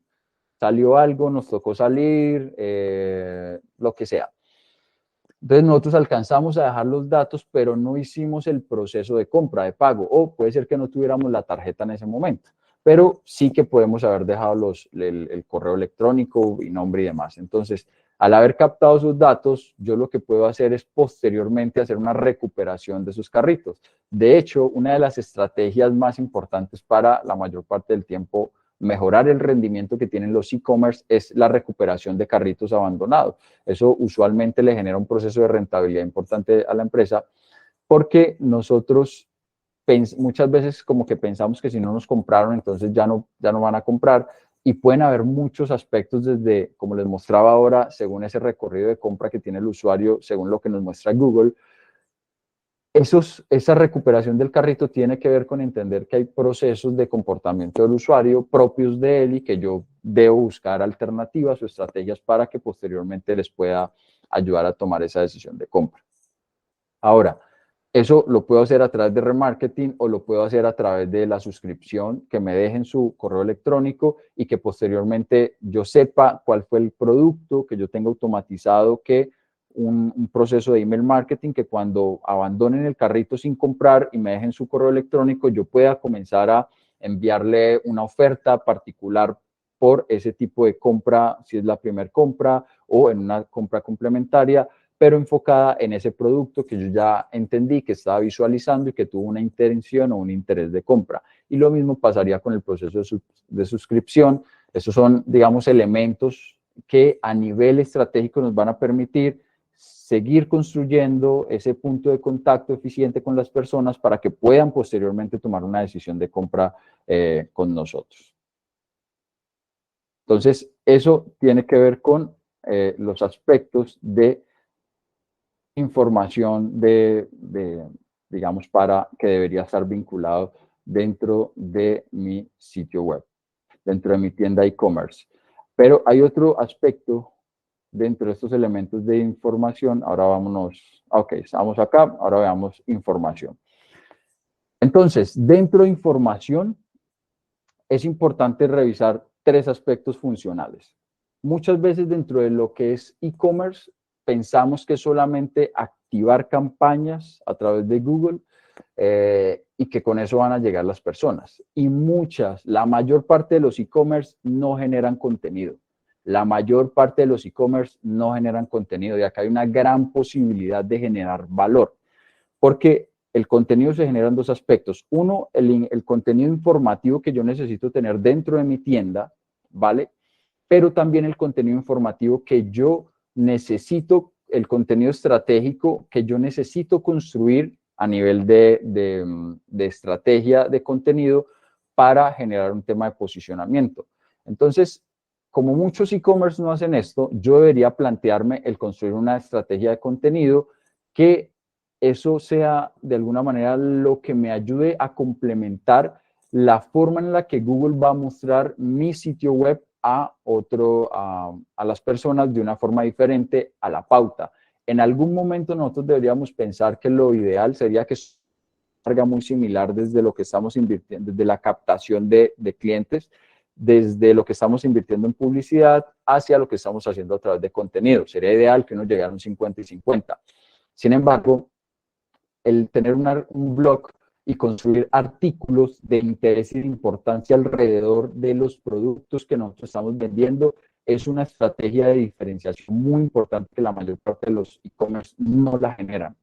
[SPEAKER 1] salió algo, nos tocó salir, lo que sea. Entonces nosotros alcanzamos a dejar los datos, pero no hicimos el proceso de compra, de pago, o puede ser que no tuviéramos la tarjeta en ese momento. pero sí que podemos haber dejado el correo electrónico y nombre y demás. Entonces, al haber captado sus datos, yo lo que puedo hacer es posteriormente hacer una recuperación de sus carritos. De hecho, una de las estrategias más importantes para la mayor parte del tiempo mejorar el rendimiento que tienen los e-commerce es la recuperación de carritos abandonados. Eso usualmente le genera un proceso de rentabilidad importante a la empresa porque nosotros muchas veces como que pensamos que si no nos compraron, entonces ya no van a comprar y pueden haber muchos aspectos desde, como les mostraba ahora, según ese recorrido de compra que tiene el usuario, según lo que nos muestra Google. Esa recuperación del carrito tiene que ver con entender que hay procesos de comportamiento del usuario propios de él y que yo debo buscar alternativas o estrategias para que posteriormente les pueda ayudar a tomar esa decisión de compra. Ahora, eso lo puedo hacer a través de remarketing o lo puedo hacer a través de la suscripción, que me dejen su correo electrónico y que posteriormente yo sepa cuál fue el producto, que yo tenga automatizado que un proceso de email marketing, que cuando abandonen el carrito sin comprar y me dejen su correo electrónico, yo pueda comenzar a enviarle una oferta particular por ese tipo de compra, si es la primera compra o en una compra complementaria, pero enfocada en ese producto que yo ya entendí, que estaba visualizando y que tuvo una intención o un interés de compra. Y lo mismo pasaría con el proceso de suscripción. Esos son, digamos, elementos que a nivel estratégico nos van a permitir seguir construyendo ese punto de contacto eficiente con las personas para que puedan posteriormente tomar una decisión de compra con nosotros. Entonces, eso tiene que ver con los aspectos de información digamos, para que debería estar vinculado dentro de mi sitio web, dentro de mi tienda e-commerce. Pero hay otro aspecto dentro de estos elementos de información. Ahora vámonos, ok, estamos acá, ahora veamos información. Entonces, dentro de información es importante revisar tres aspectos funcionales. Muchas veces dentro de lo que es e-commerce pensamos que solamente activar campañas a través de Google y que con eso van a llegar las personas. Y la mayor parte de los e-commerce no generan contenido. La mayor parte de los e-commerce no generan contenido y acá hay una gran posibilidad de generar valor. Porque el contenido se genera en dos aspectos. Uno, el contenido informativo que yo necesito tener dentro de mi tienda, ¿vale? Pero también el contenido informativo que yo necesito, el contenido estratégico que yo necesito construir a nivel de estrategia de contenido para generar un tema de posicionamiento. Entonces, como muchos e-commerce no hacen esto, yo debería plantearme el construir una estrategia de contenido que eso sea de alguna manera lo que me ayude a complementar la forma en la que Google va a mostrar mi sitio web a las personas de una forma diferente a la pauta. En algún momento nosotros deberíamos pensar que lo ideal sería que carga muy similar desde lo que estamos invirtiendo, desde la captación de clientes, desde lo que estamos invirtiendo en publicidad hacia lo que estamos haciendo a través de contenido. Sería ideal que uno llegara a un 50 y 50. Sin embargo, el tener un blog y construir artículos de interés y de importancia alrededor de los productos que nosotros estamos vendiendo es una estrategia de diferenciación muy importante que la mayor parte de los e-commerce no la generan.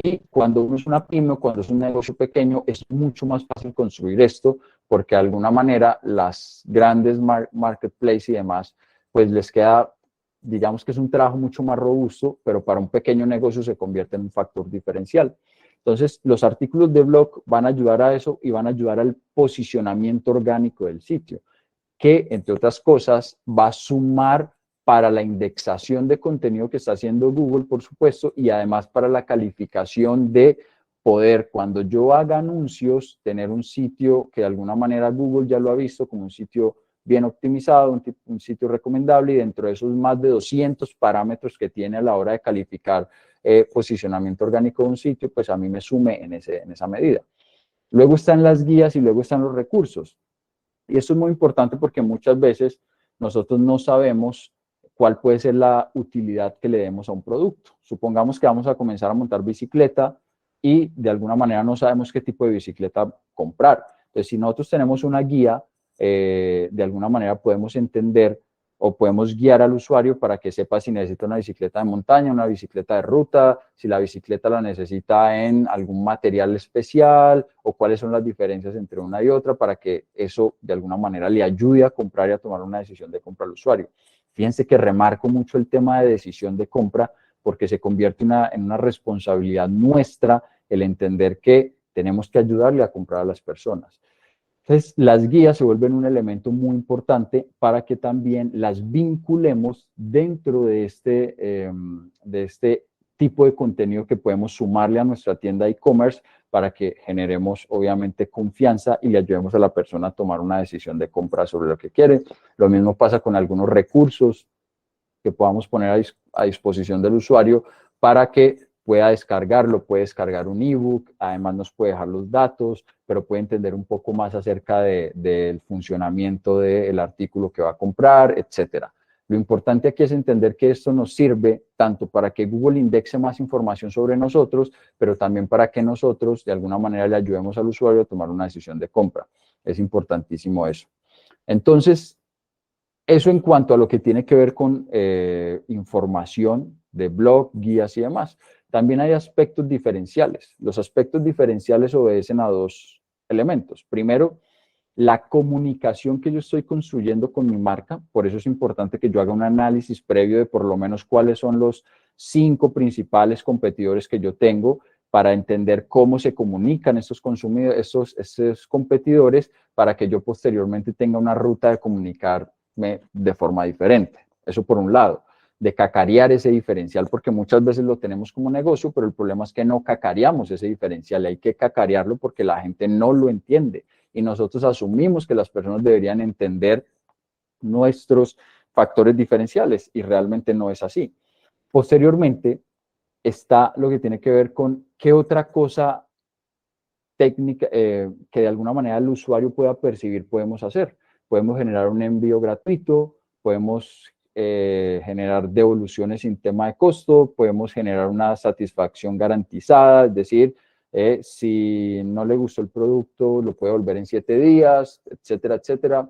[SPEAKER 1] Y cuando uno es una pyme o cuando es un negocio pequeño, es mucho más fácil construir esto porque de alguna manera las grandes marketplaces y demás, pues les queda, digamos que es un trabajo mucho más robusto, pero para un pequeño negocio se convierte en un factor diferencial. Entonces, los artículos de blog van a ayudar a eso y van a ayudar al posicionamiento orgánico del sitio, que, entre otras cosas, va a sumar para la indexación de contenido que está haciendo Google, por supuesto, y además para la calificación de poder, cuando yo haga anuncios, tener un sitio que de alguna manera Google ya lo ha visto como un sitio bien optimizado, un sitio recomendable, y dentro de esos más de 200 parámetros que tiene a la hora de calificar posicionamiento orgánico de un sitio, pues a mí me sume en esa medida. Luego están las guías y luego están los recursos. Y esto es muy importante porque muchas veces nosotros no sabemos cuál puede ser la utilidad que le demos a un producto. Supongamos que vamos a comenzar a montar bicicleta y de alguna manera no sabemos qué tipo de bicicleta comprar. Entonces, si nosotros tenemos una guía de alguna manera podemos entender o podemos guiar al usuario para que sepa si necesita una bicicleta de montaña, una bicicleta de ruta, si la bicicleta la necesita en algún material especial o cuáles son las diferencias entre una y otra para que eso de alguna manera le ayude a comprar y a tomar una decisión de compra al usuario. Fíjense que remarco mucho el tema de decisión de compra porque se convierte en una responsabilidad nuestra el entender que tenemos que ayudarle a comprar a las personas. Entonces, las guías se vuelven un elemento muy importante para que también las vinculemos dentro de este tipo de contenido que podemos sumarle a nuestra tienda e-commerce para que generemos, obviamente, confianza y le ayudemos a la persona a tomar una decisión de compra sobre lo que quiere. Lo mismo pasa con algunos recursos que podamos poner a disposición del usuario para que pueda descargarlo, puede descargar un ebook, además nos puede dejar los datos, pero puede entender un poco más acerca del funcionamiento del artículo que va a comprar, etcétera. Lo importante aquí es entender que esto nos sirve tanto para que Google indexe más información sobre nosotros, pero también para que nosotros de alguna manera le ayudemos al usuario a tomar una decisión de compra. Es importantísimo eso. Entonces, eso en cuanto a lo que tiene que ver con información de blog, guías y demás. También hay aspectos diferenciales. Los aspectos diferenciales obedecen a dos elementos. Primero, la comunicación que yo estoy construyendo con mi marca. Por eso es importante que yo haga un análisis previo de por lo menos cuáles son los 5 principales competidores que yo tengo para entender cómo se comunican estos consumidores, estos competidores, para que yo posteriormente tenga una ruta de comunicarme de forma diferente. Eso por un lado, de cacarear ese diferencial, porque muchas veces lo tenemos como negocio, pero el problema es que no cacareamos ese diferencial, hay que cacarearlo porque la gente no lo entiende y nosotros asumimos que las personas deberían entender nuestros factores diferenciales y realmente no es así. Posteriormente está lo que tiene que ver con qué otra cosa técnica que de alguna manera el usuario pueda percibir podemos hacer. Podemos generar un envío gratuito, podemos generar devoluciones sin tema de costo, podemos generar una satisfacción garantizada, es decir, si no le gustó el producto, lo puede volver en 7 días, etcétera, etcétera.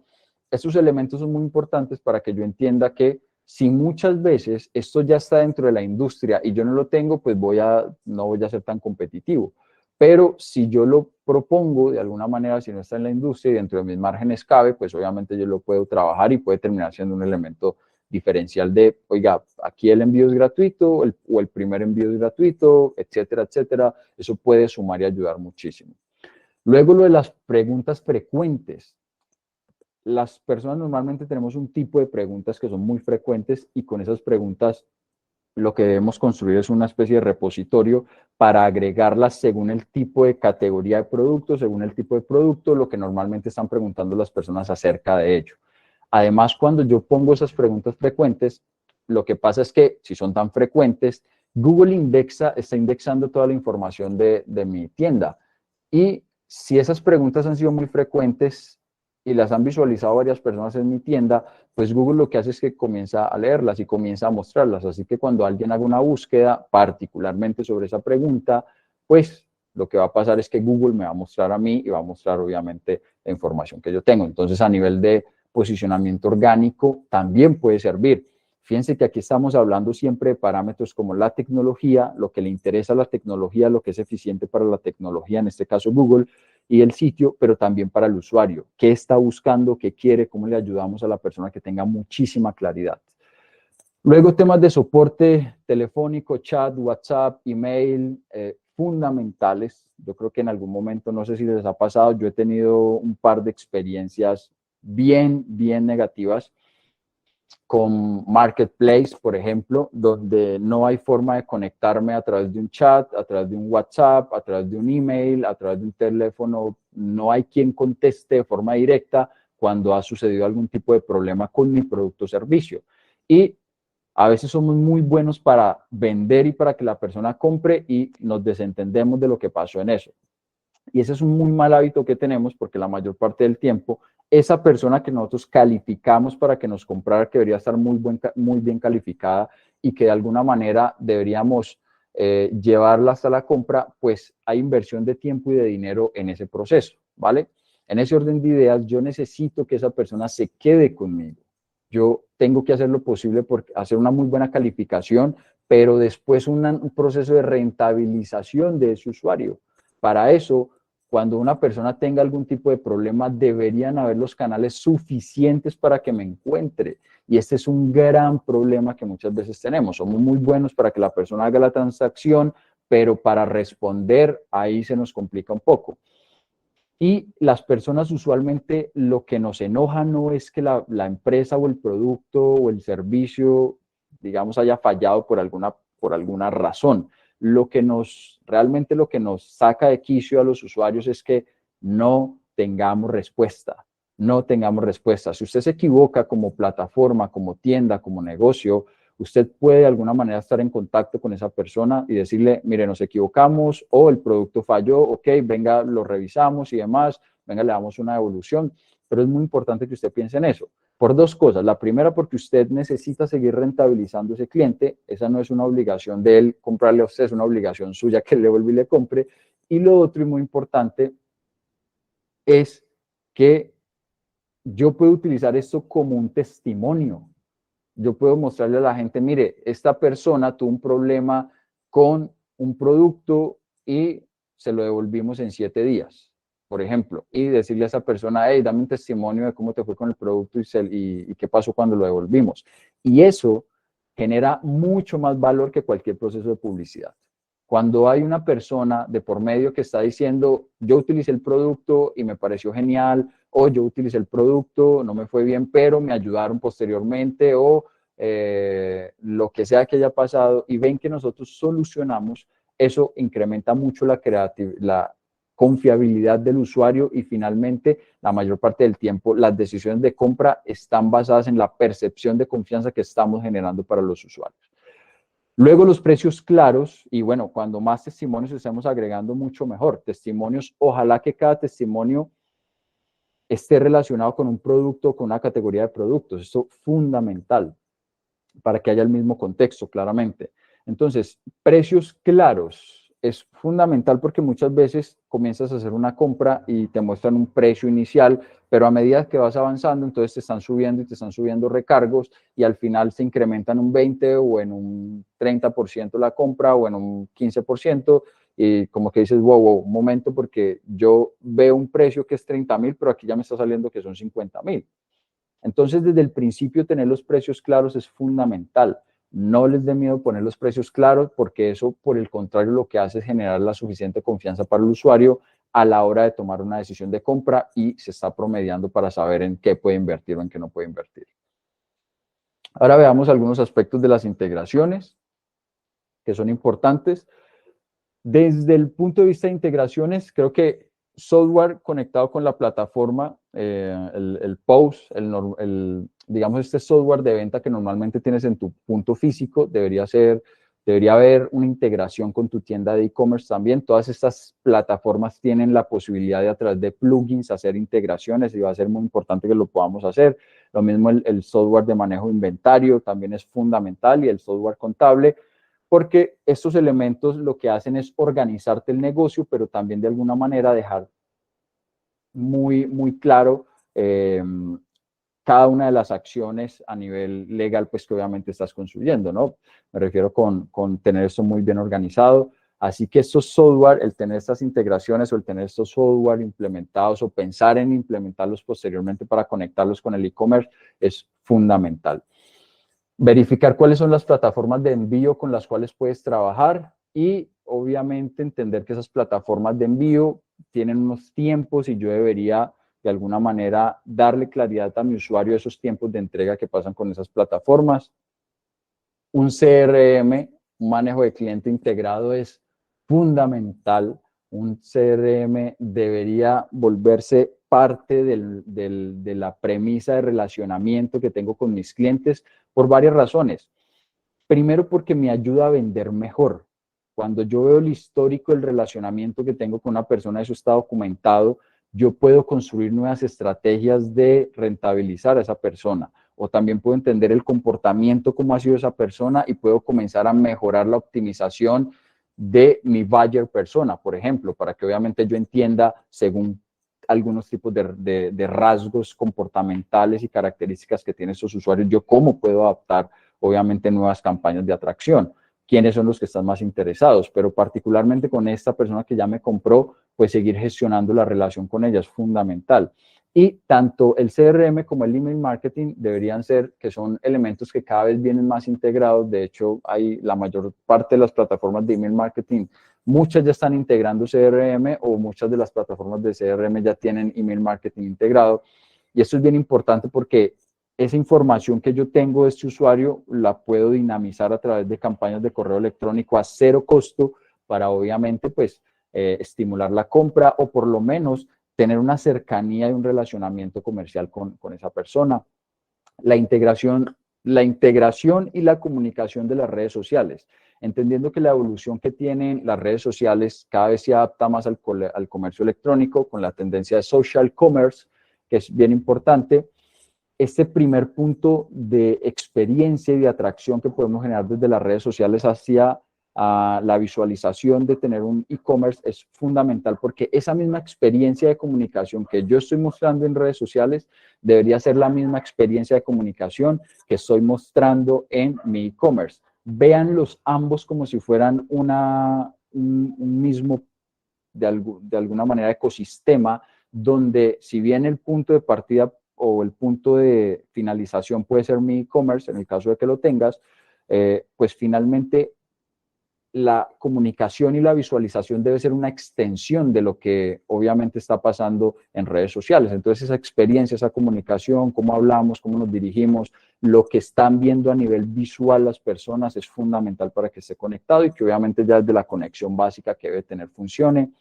[SPEAKER 1] Estos elementos son muy importantes para que yo entienda que si muchas veces esto ya está dentro de la industria y yo no lo tengo, pues no voy a ser tan competitivo. Pero si yo lo propongo de alguna manera, si no está en la industria y dentro de mis márgenes cabe, pues obviamente yo lo puedo trabajar y puede terminar siendo un elemento diferencial de, oiga, aquí el envío es gratuito o el primer envío es gratuito, etcétera, etcétera. Eso puede sumar y ayudar muchísimo. Luego lo de las preguntas frecuentes. Las personas normalmente tenemos un tipo de preguntas que son muy frecuentes y con esas preguntas lo que debemos construir es una especie de repositorio para agregarlas según el tipo de categoría de producto, según el tipo de producto, lo que normalmente están preguntando las personas acerca de ello. Además, cuando yo pongo esas preguntas frecuentes, lo que pasa es que si son tan frecuentes, Google está indexando toda la información de mi tienda. Y si esas preguntas han sido muy frecuentes y las han visualizado varias personas en mi tienda, pues Google lo que hace es que comienza a leerlas y comienza a mostrarlas. Así que cuando alguien haga una búsqueda, particularmente sobre esa pregunta, pues lo que va a pasar es que Google me va a mostrar a mí y va a mostrar obviamente la información que yo tengo. Entonces, a nivel de posicionamiento orgánico, también puede servir. Fíjense que aquí estamos hablando siempre de parámetros como la tecnología, lo que le interesa a la tecnología, lo que es eficiente para la tecnología, en este caso Google, y el sitio, pero también para el usuario. ¿Qué está buscando? ¿Qué quiere? ¿Cómo le ayudamos a la persona que tenga muchísima claridad? Luego, temas de soporte telefónico, chat, WhatsApp, email, fundamentales. Yo creo que en algún momento, no sé si les ha pasado, yo he tenido un par de experiencias bien negativas con Marketplace, por ejemplo, donde no hay forma de conectarme a través de un chat, a través de un WhatsApp, a través de un email, a través de un teléfono. No hay quien conteste de forma directa cuando ha sucedido algún tipo de problema con mi producto o servicio. Y a veces somos muy buenos para vender y para que la persona compre y nos desentendemos de lo que pasó en eso. Y ese es un muy mal hábito que tenemos porque la mayor parte del tiempo esa persona que nosotros calificamos para que nos comprara, que debería estar muy bien calificada y que de alguna manera deberíamos llevarla hasta la compra, pues hay inversión de tiempo y de dinero en ese proceso, ¿vale? En ese orden de ideas, yo necesito que esa persona se quede conmigo. Yo tengo que hacer lo posible por hacer una muy buena calificación, pero después un proceso de rentabilización de ese usuario. Para eso, cuando una persona tenga algún tipo de problema, deberían haber los canales suficientes para que me encuentre. Y este es un gran problema que muchas veces tenemos. Somos muy buenos para que la persona haga la transacción, pero para responder ahí se nos complica un poco. Y las personas usualmente lo que nos enoja no es que la empresa o el producto o el servicio, digamos, haya fallado por alguna razón. Realmente lo que nos saca de quicio a los usuarios es que no tengamos respuesta. No tengamos respuesta. Si usted se equivoca como plataforma, como tienda, como negocio, usted puede de alguna manera estar en contacto con esa persona y decirle, mire, nos equivocamos o el producto falló, ok, venga, lo revisamos y demás, venga, le damos una devolución. Pero es muy importante que usted piense en eso. Por dos cosas. La primera, porque usted necesita seguir rentabilizando a ese cliente. Esa no es una obligación de él comprarle a usted, es una obligación suya que le vuelva y le compre. Y lo otro y muy importante es que yo puedo utilizar esto como un testimonio. Yo puedo mostrarle a la gente, mire, esta persona tuvo un problema con un producto y se lo devolvimos en 7 días, por ejemplo, y decirle a esa persona, hey, dame un testimonio de cómo te fue con el producto y qué pasó cuando lo devolvimos. Y eso genera mucho más valor que cualquier proceso de publicidad. Cuando hay una persona de por medio que está diciendo, yo utilicé el producto y me pareció genial, o yo utilicé el producto, no me fue bien, pero me ayudaron posteriormente, o lo que sea que haya pasado, y ven que nosotros solucionamos, eso incrementa mucho la confiabilidad del usuario y finalmente, la mayor parte del tiempo, las decisiones de compra están basadas en la percepción de confianza que estamos generando para los usuarios. Luego los precios claros, y bueno, cuando más testimonios estemos agregando, mucho mejor. Testimonios, ojalá que cada testimonio esté relacionado con un producto o con una categoría de productos. Esto es fundamental para que haya el mismo contexto, claramente. Entonces, precios claros es fundamental porque muchas veces comienzas a hacer una compra y te muestran un precio inicial, pero a medida que vas avanzando, entonces te están subiendo y te están subiendo recargos y al final se incrementan un 20 o en un 30% la compra o en un 15%, y como que dices, wow, un momento, porque yo veo un precio que es 30,000, pero aquí ya me está saliendo que son 50,000. Entonces, desde el principio, tener los precios claros es fundamental. No les dé miedo poner los precios claros, porque eso, por el contrario, lo que hace es generar la suficiente confianza para el usuario a la hora de tomar una decisión de compra y se está promediando para saber en qué puede invertir o en qué no puede invertir. Ahora veamos algunos aspectos de las integraciones que son importantes. Desde el punto de vista de integraciones, creo que software conectado con la plataforma, el POS, digamos, este software de venta que normalmente tienes en tu punto físico, debería haber una integración con tu tienda de e-commerce también. Todas estas plataformas tienen la posibilidad de, a través de plugins, hacer integraciones, y va a ser muy importante que lo podamos hacer. Lo mismo el software de manejo de inventario también es fundamental, y el software contable, porque estos elementos lo que hacen es organizarte el negocio, pero también de alguna manera dejar muy, muy claro cada una de las acciones a nivel legal, pues que obviamente estás construyendo, ¿no? Me refiero con tener esto muy bien organizado. Así que estos software, el tener estas integraciones o el tener estos software implementados o pensar en implementarlos posteriormente para conectarlos con el e-commerce es fundamental. Verificar cuáles son las plataformas de envío con las cuales puedes trabajar y obviamente entender que esas plataformas de envío tienen unos tiempos y yo debería de alguna manera darle claridad a mi usuario de esos tiempos de entrega que pasan con esas plataformas. Un CRM, un manejo de cliente integrado, es fundamental. Un CRM debería volverse parte de la premisa de relacionamiento que tengo con mis clientes por varias razones. Primero, porque me ayuda a vender mejor. Cuando yo veo el histórico del relacionamiento que tengo con una persona, eso está documentado, yo puedo construir nuevas estrategias de rentabilizar a esa persona. O también puedo entender el comportamiento, cómo ha sido esa persona, y puedo comenzar a mejorar la optimización de mi buyer persona, por ejemplo, para que obviamente yo entienda según algunos tipos de rasgos comportamentales y características que tienen estos usuarios, yo cómo puedo adaptar, obviamente, nuevas campañas de atracción, quiénes son los que están más interesados, pero particularmente con esta persona que ya me compró, pues seguir gestionando la relación con ella es fundamental. Y tanto el CRM como el email marketing deberían ser, que son elementos que cada vez vienen más integrados. De hecho, hay la mayor parte de las plataformas de email marketing, muchas ya están integrando CRM o muchas de las plataformas de CRM ya tienen email marketing integrado. Y esto es bien importante porque esa información que yo tengo de este usuario la puedo dinamizar a través de campañas de correo electrónico a cero costo para obviamente pues estimular la compra o por lo menos tener una cercanía y un relacionamiento comercial con esa persona. La integración, la integración y la comunicación de las redes sociales, entendiendo que la evolución que tienen las redes sociales cada vez se adapta más al comercio electrónico con la tendencia de social commerce, que es bien importante. Este primer punto de experiencia y de atracción que podemos generar desde las redes sociales hacia la visualización de tener un e-commerce es fundamental porque esa misma experiencia de comunicación que yo estoy mostrando en redes sociales debería ser la misma experiencia de comunicación que estoy mostrando en mi e-commerce. Véanlos ambos como si fueran un mismo, de alguna manera, ecosistema, donde si bien el punto de partida o el punto de finalización puede ser mi e-commerce, en el caso de que lo tengas, pues finalmente la comunicación y la visualización debe ser una extensión de lo que obviamente está pasando en redes sociales. Entonces esa experiencia, esa comunicación, cómo hablamos, cómo nos dirigimos, lo que están viendo a nivel visual las personas es fundamental para que esté conectado y que obviamente ya desde la conexión básica que debe tener funcione.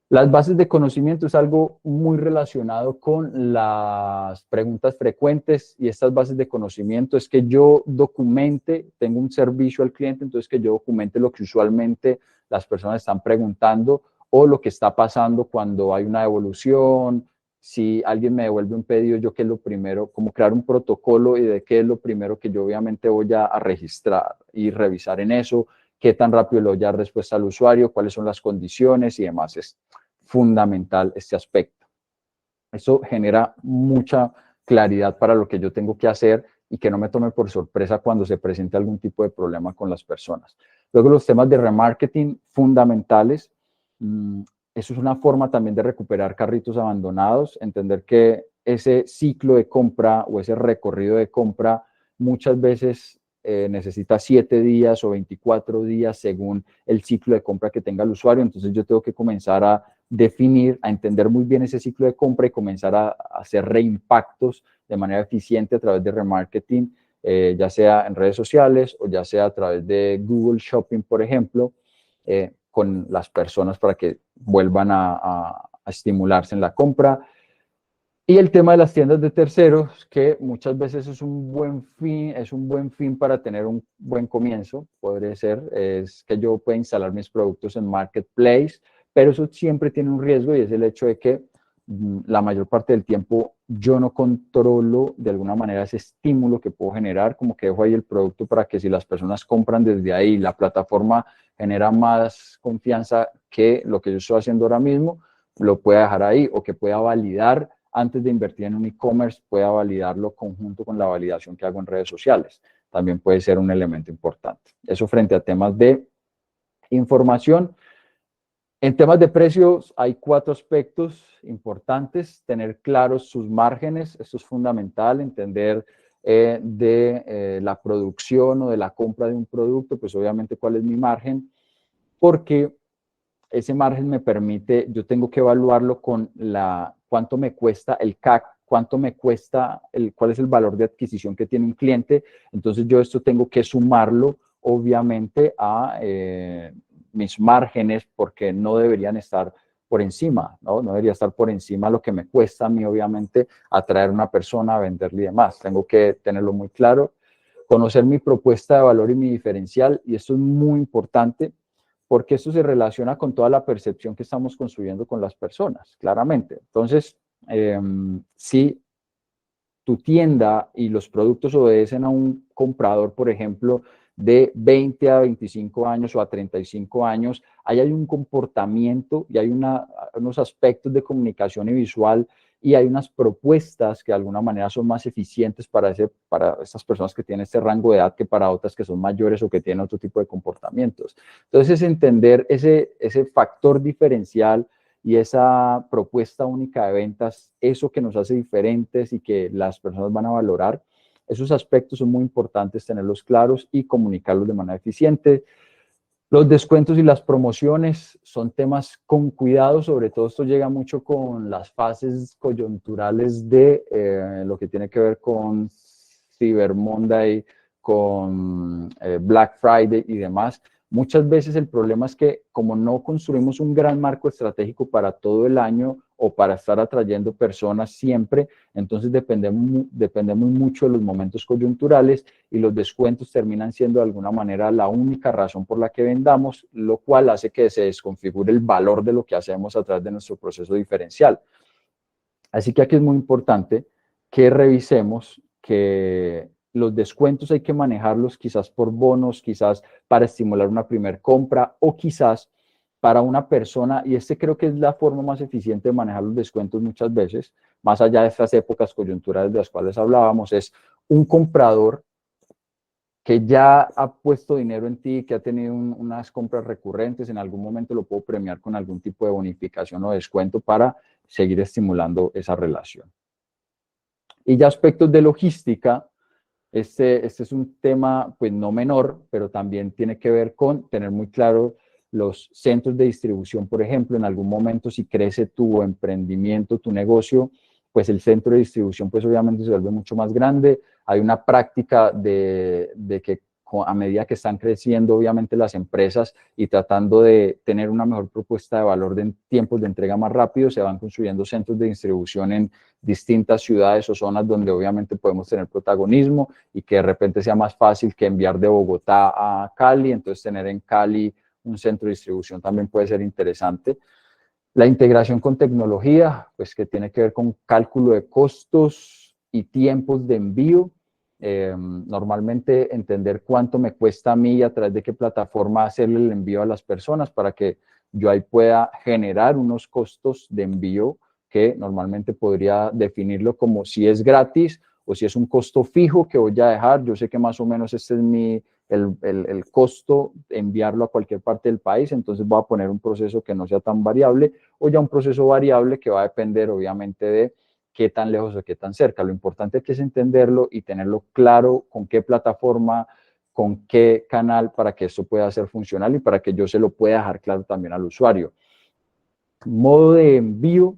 [SPEAKER 1] Las bases de conocimiento es algo muy relacionado con las preguntas frecuentes y estas bases de conocimiento es que yo documente, tengo un servicio al cliente, entonces que yo documente lo que usualmente las personas están preguntando o lo que está pasando cuando hay una devolución, si alguien me devuelve un pedido, yo qué es lo primero, como crear un protocolo y de qué es lo primero que yo obviamente voy a registrar y revisar en eso, qué tan rápido le voy a dar respuesta al usuario, cuáles son las condiciones y demás. Es fundamental este aspecto. Eso genera mucha claridad para lo que yo tengo que hacer y que no me tome por sorpresa cuando se presente algún tipo de problema con las personas. Luego los temas de remarketing fundamentales. Eso es una forma también de recuperar carritos abandonados, entender que ese ciclo de compra o ese recorrido de compra muchas veces necesita 7 días o 24 días según el ciclo de compra que tenga el usuario. Entonces yo tengo que comenzar a definir, a entender muy bien ese ciclo de compra y comenzar a hacer reimpactos de manera eficiente a través de remarketing, ya sea en redes sociales o ya sea a través de Google Shopping, por ejemplo, con las personas para que vuelvan a estimularse en la compra. Y el tema de las tiendas de terceros, que muchas veces es un buen fin para tener un buen comienzo, podría ser, es que yo pueda instalar mis productos en Marketplace, pero eso siempre tiene un riesgo y es el hecho de que la mayor parte del tiempo yo no controlo de alguna manera ese estímulo que puedo generar, como que dejo ahí el producto para que si las personas compran desde ahí, la plataforma genera más confianza que lo que yo estoy haciendo ahora mismo, lo pueda dejar ahí o que pueda validar antes de invertir en un e-commerce, pueda validarlo conjunto con la validación que hago en redes sociales. También puede ser un elemento importante. Eso frente a temas de información. En temas de precios hay 4 aspectos importantes. Tener claros sus márgenes, esto es fundamental, entender de la producción o de la compra de un producto, pues obviamente cuál es mi margen, porque ese margen me permite, yo tengo que evaluarlo con cuánto me cuesta el CAC, cuánto me cuesta, cuál es el valor de adquisición que tiene un cliente. Entonces yo esto tengo que sumarlo, obviamente, a mis márgenes, porque no deberían estar por encima, ¿no? No debería estar por encima lo que me cuesta a mí, obviamente, atraer a una persona, a venderle y demás. Tengo que tenerlo muy claro, conocer mi propuesta de valor y mi diferencial, y esto es muy importante, porque esto se relaciona con toda la percepción que estamos construyendo con las personas, claramente. Entonces, si tu tienda y los productos obedecen a un comprador, por ejemplo, de 20 a 25 años o a 35 años, ahí hay un comportamiento y hay unos aspectos de comunicación y visual y hay unas propuestas que de alguna manera son más eficientes para estas personas que tienen este rango de edad que para otras que son mayores o que tienen otro tipo de comportamientos. Entonces, entender ese factor diferencial y esa propuesta única de ventas, eso que nos hace diferentes y que las personas van a valorar, esos aspectos son muy importantes tenerlos claros y comunicarlos de manera eficiente. Los descuentos y las promociones son temas con cuidado, sobre todo esto llega mucho con las fases coyunturales de lo que tiene que ver con Cyber Monday, con Black Friday y demás. Muchas veces el problema es que como no construimos un gran marco estratégico para todo el año o para estar atrayendo personas siempre, entonces dependemos mucho de los momentos coyunturales y los descuentos terminan siendo de alguna manera la única razón por la que vendamos, lo cual hace que se desconfigure el valor de lo que hacemos a través de nuestro proceso diferencial. Así que aquí es muy importante que revisemos que los descuentos hay que manejarlos quizás por bonos, quizás para estimular una primer compra o quizás para una persona, y creo que es la forma más eficiente de manejar los descuentos muchas veces, más allá de estas épocas coyunturales de las cuales hablábamos, es un comprador que ya ha puesto dinero en ti, que ha tenido unas compras recurrentes, en algún momento lo puedo premiar con algún tipo de bonificación o descuento para seguir estimulando esa relación. Y ya aspectos de logística, este es un tema pues no menor, pero también tiene que ver con tener muy claro los centros de distribución, por ejemplo, en algún momento si crece tu emprendimiento, tu negocio, pues el centro de distribución pues obviamente se vuelve mucho más grande. Hay una práctica de que a medida que están creciendo obviamente las empresas y tratando de tener una mejor propuesta de valor de tiempos de entrega más rápido, se van construyendo centros de distribución en distintas ciudades o zonas donde obviamente podemos tener protagonismo y que de repente sea más fácil que enviar de Bogotá a Cali, entonces tener en Cali un centro de distribución también puede ser interesante. La integración con tecnología, pues que tiene que ver con cálculo de costos y tiempos de envío. Normalmente entender cuánto me cuesta a mí y a través de qué plataforma hacerle el envío a las personas para que yo ahí pueda generar unos costos de envío que normalmente podría definirlo como si es gratis o si es un costo fijo que voy a dejar. Yo sé que más o menos este es el costo de enviarlo a cualquier parte del país, entonces voy a poner un proceso que no sea tan variable o ya un proceso variable que va a depender obviamente de qué tan lejos o qué tan cerca. Lo importante es entenderlo y tenerlo claro con qué plataforma, con qué canal para que esto pueda ser funcional y para que yo se lo pueda dejar claro también al usuario. Modo de envío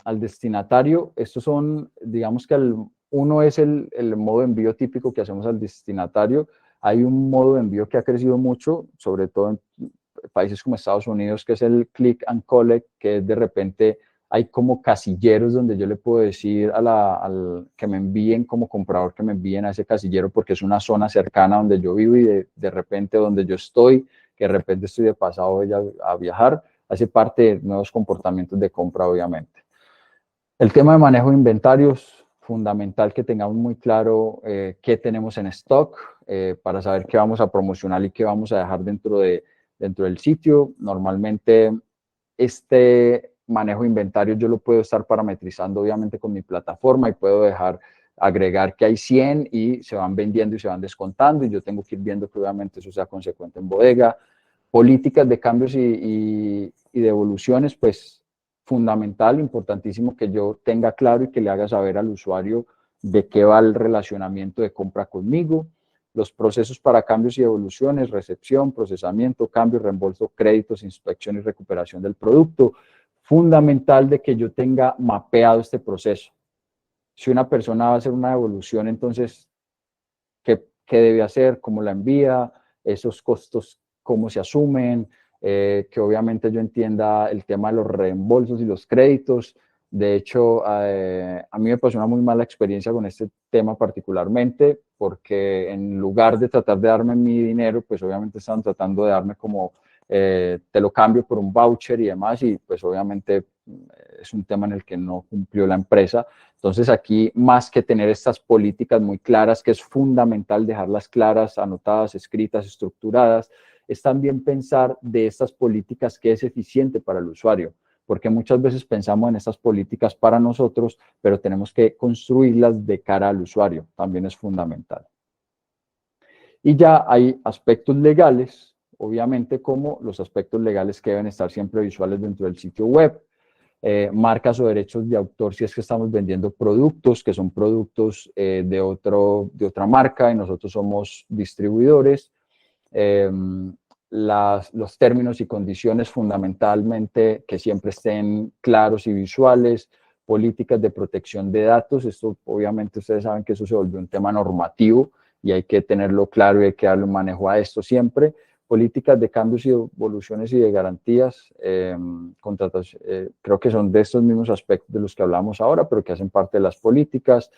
[SPEAKER 1] al destinatario, estos son, digamos que uno es el modo de envío típico que hacemos al destinatario. Hay un modo de envío que ha crecido mucho, sobre todo en países como Estados Unidos, que es el click and collect, que de repente hay como casilleros donde yo le puedo decir al que me envíen como comprador, que me envíen a ese casillero porque es una zona cercana donde yo vivo y de repente donde yo estoy, que de repente estoy de pasado a viajar, hace parte de nuevos comportamientos de compra, obviamente. El tema de manejo de inventarios, fundamental que tengamos muy claro qué tenemos en stock para saber qué vamos a promocionar y qué vamos a dejar dentro del sitio. Normalmente este manejo de inventarios yo lo puedo estar parametrizando obviamente con mi plataforma y puedo agregar que hay 100 y se van vendiendo y se van descontando y yo tengo que ir viendo que obviamente eso sea consecuente en bodega. Políticas de cambios y devoluciones, pues fundamental, importantísimo que yo tenga claro y que le haga saber al usuario de qué va el relacionamiento de compra conmigo. Los procesos para cambios y devoluciones, recepción, procesamiento, cambio, reembolso, créditos, inspección y recuperación del producto. Fundamental de que yo tenga mapeado este proceso. Si una persona va a hacer una devolución, entonces, ¿qué debe hacer? ¿Cómo la envía? Esos costos, ¿cómo se asumen? Que obviamente yo entienda el tema de los reembolsos y los créditos. De hecho, a mí me pasó una muy mala experiencia con este tema particularmente, porque en lugar de tratar de darme mi dinero, pues obviamente estaban tratando de darme como, te lo cambio por un voucher y demás, y pues obviamente es un tema en el que no cumplió la empresa. Entonces aquí, más que tener estas políticas muy claras, que es fundamental dejarlas claras, anotadas, escritas, estructuradas, es también pensar de estas políticas que es eficiente para el usuario, porque muchas veces pensamos en estas políticas para nosotros, pero tenemos que construirlas de cara al usuario, también es fundamental. Y ya hay aspectos legales, obviamente, como los aspectos legales que deben estar siempre visuales dentro del sitio web, marcas o derechos de autor si es que estamos vendiendo productos que son productos de otra marca y nosotros somos distribuidores. Los términos y condiciones fundamentalmente que siempre estén claros y visuales, políticas de protección de datos, esto obviamente ustedes saben que eso se volvió un tema normativo y hay que tenerlo claro y hay que darle un manejo a esto siempre, políticas de cambios y evoluciones y de garantías, creo que son de estos mismos aspectos de los que hablamos ahora, pero que hacen parte de las políticas.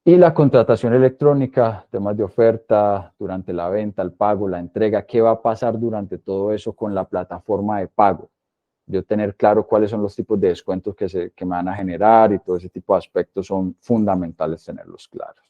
[SPEAKER 1] Y la contratación electrónica, temas de oferta, durante la venta, el pago, la entrega, ¿qué va a pasar durante todo eso con la plataforma de pago? Yo tener claro cuáles son los tipos de descuentos que me van a generar y todo ese tipo de aspectos son fundamentales tenerlos claros.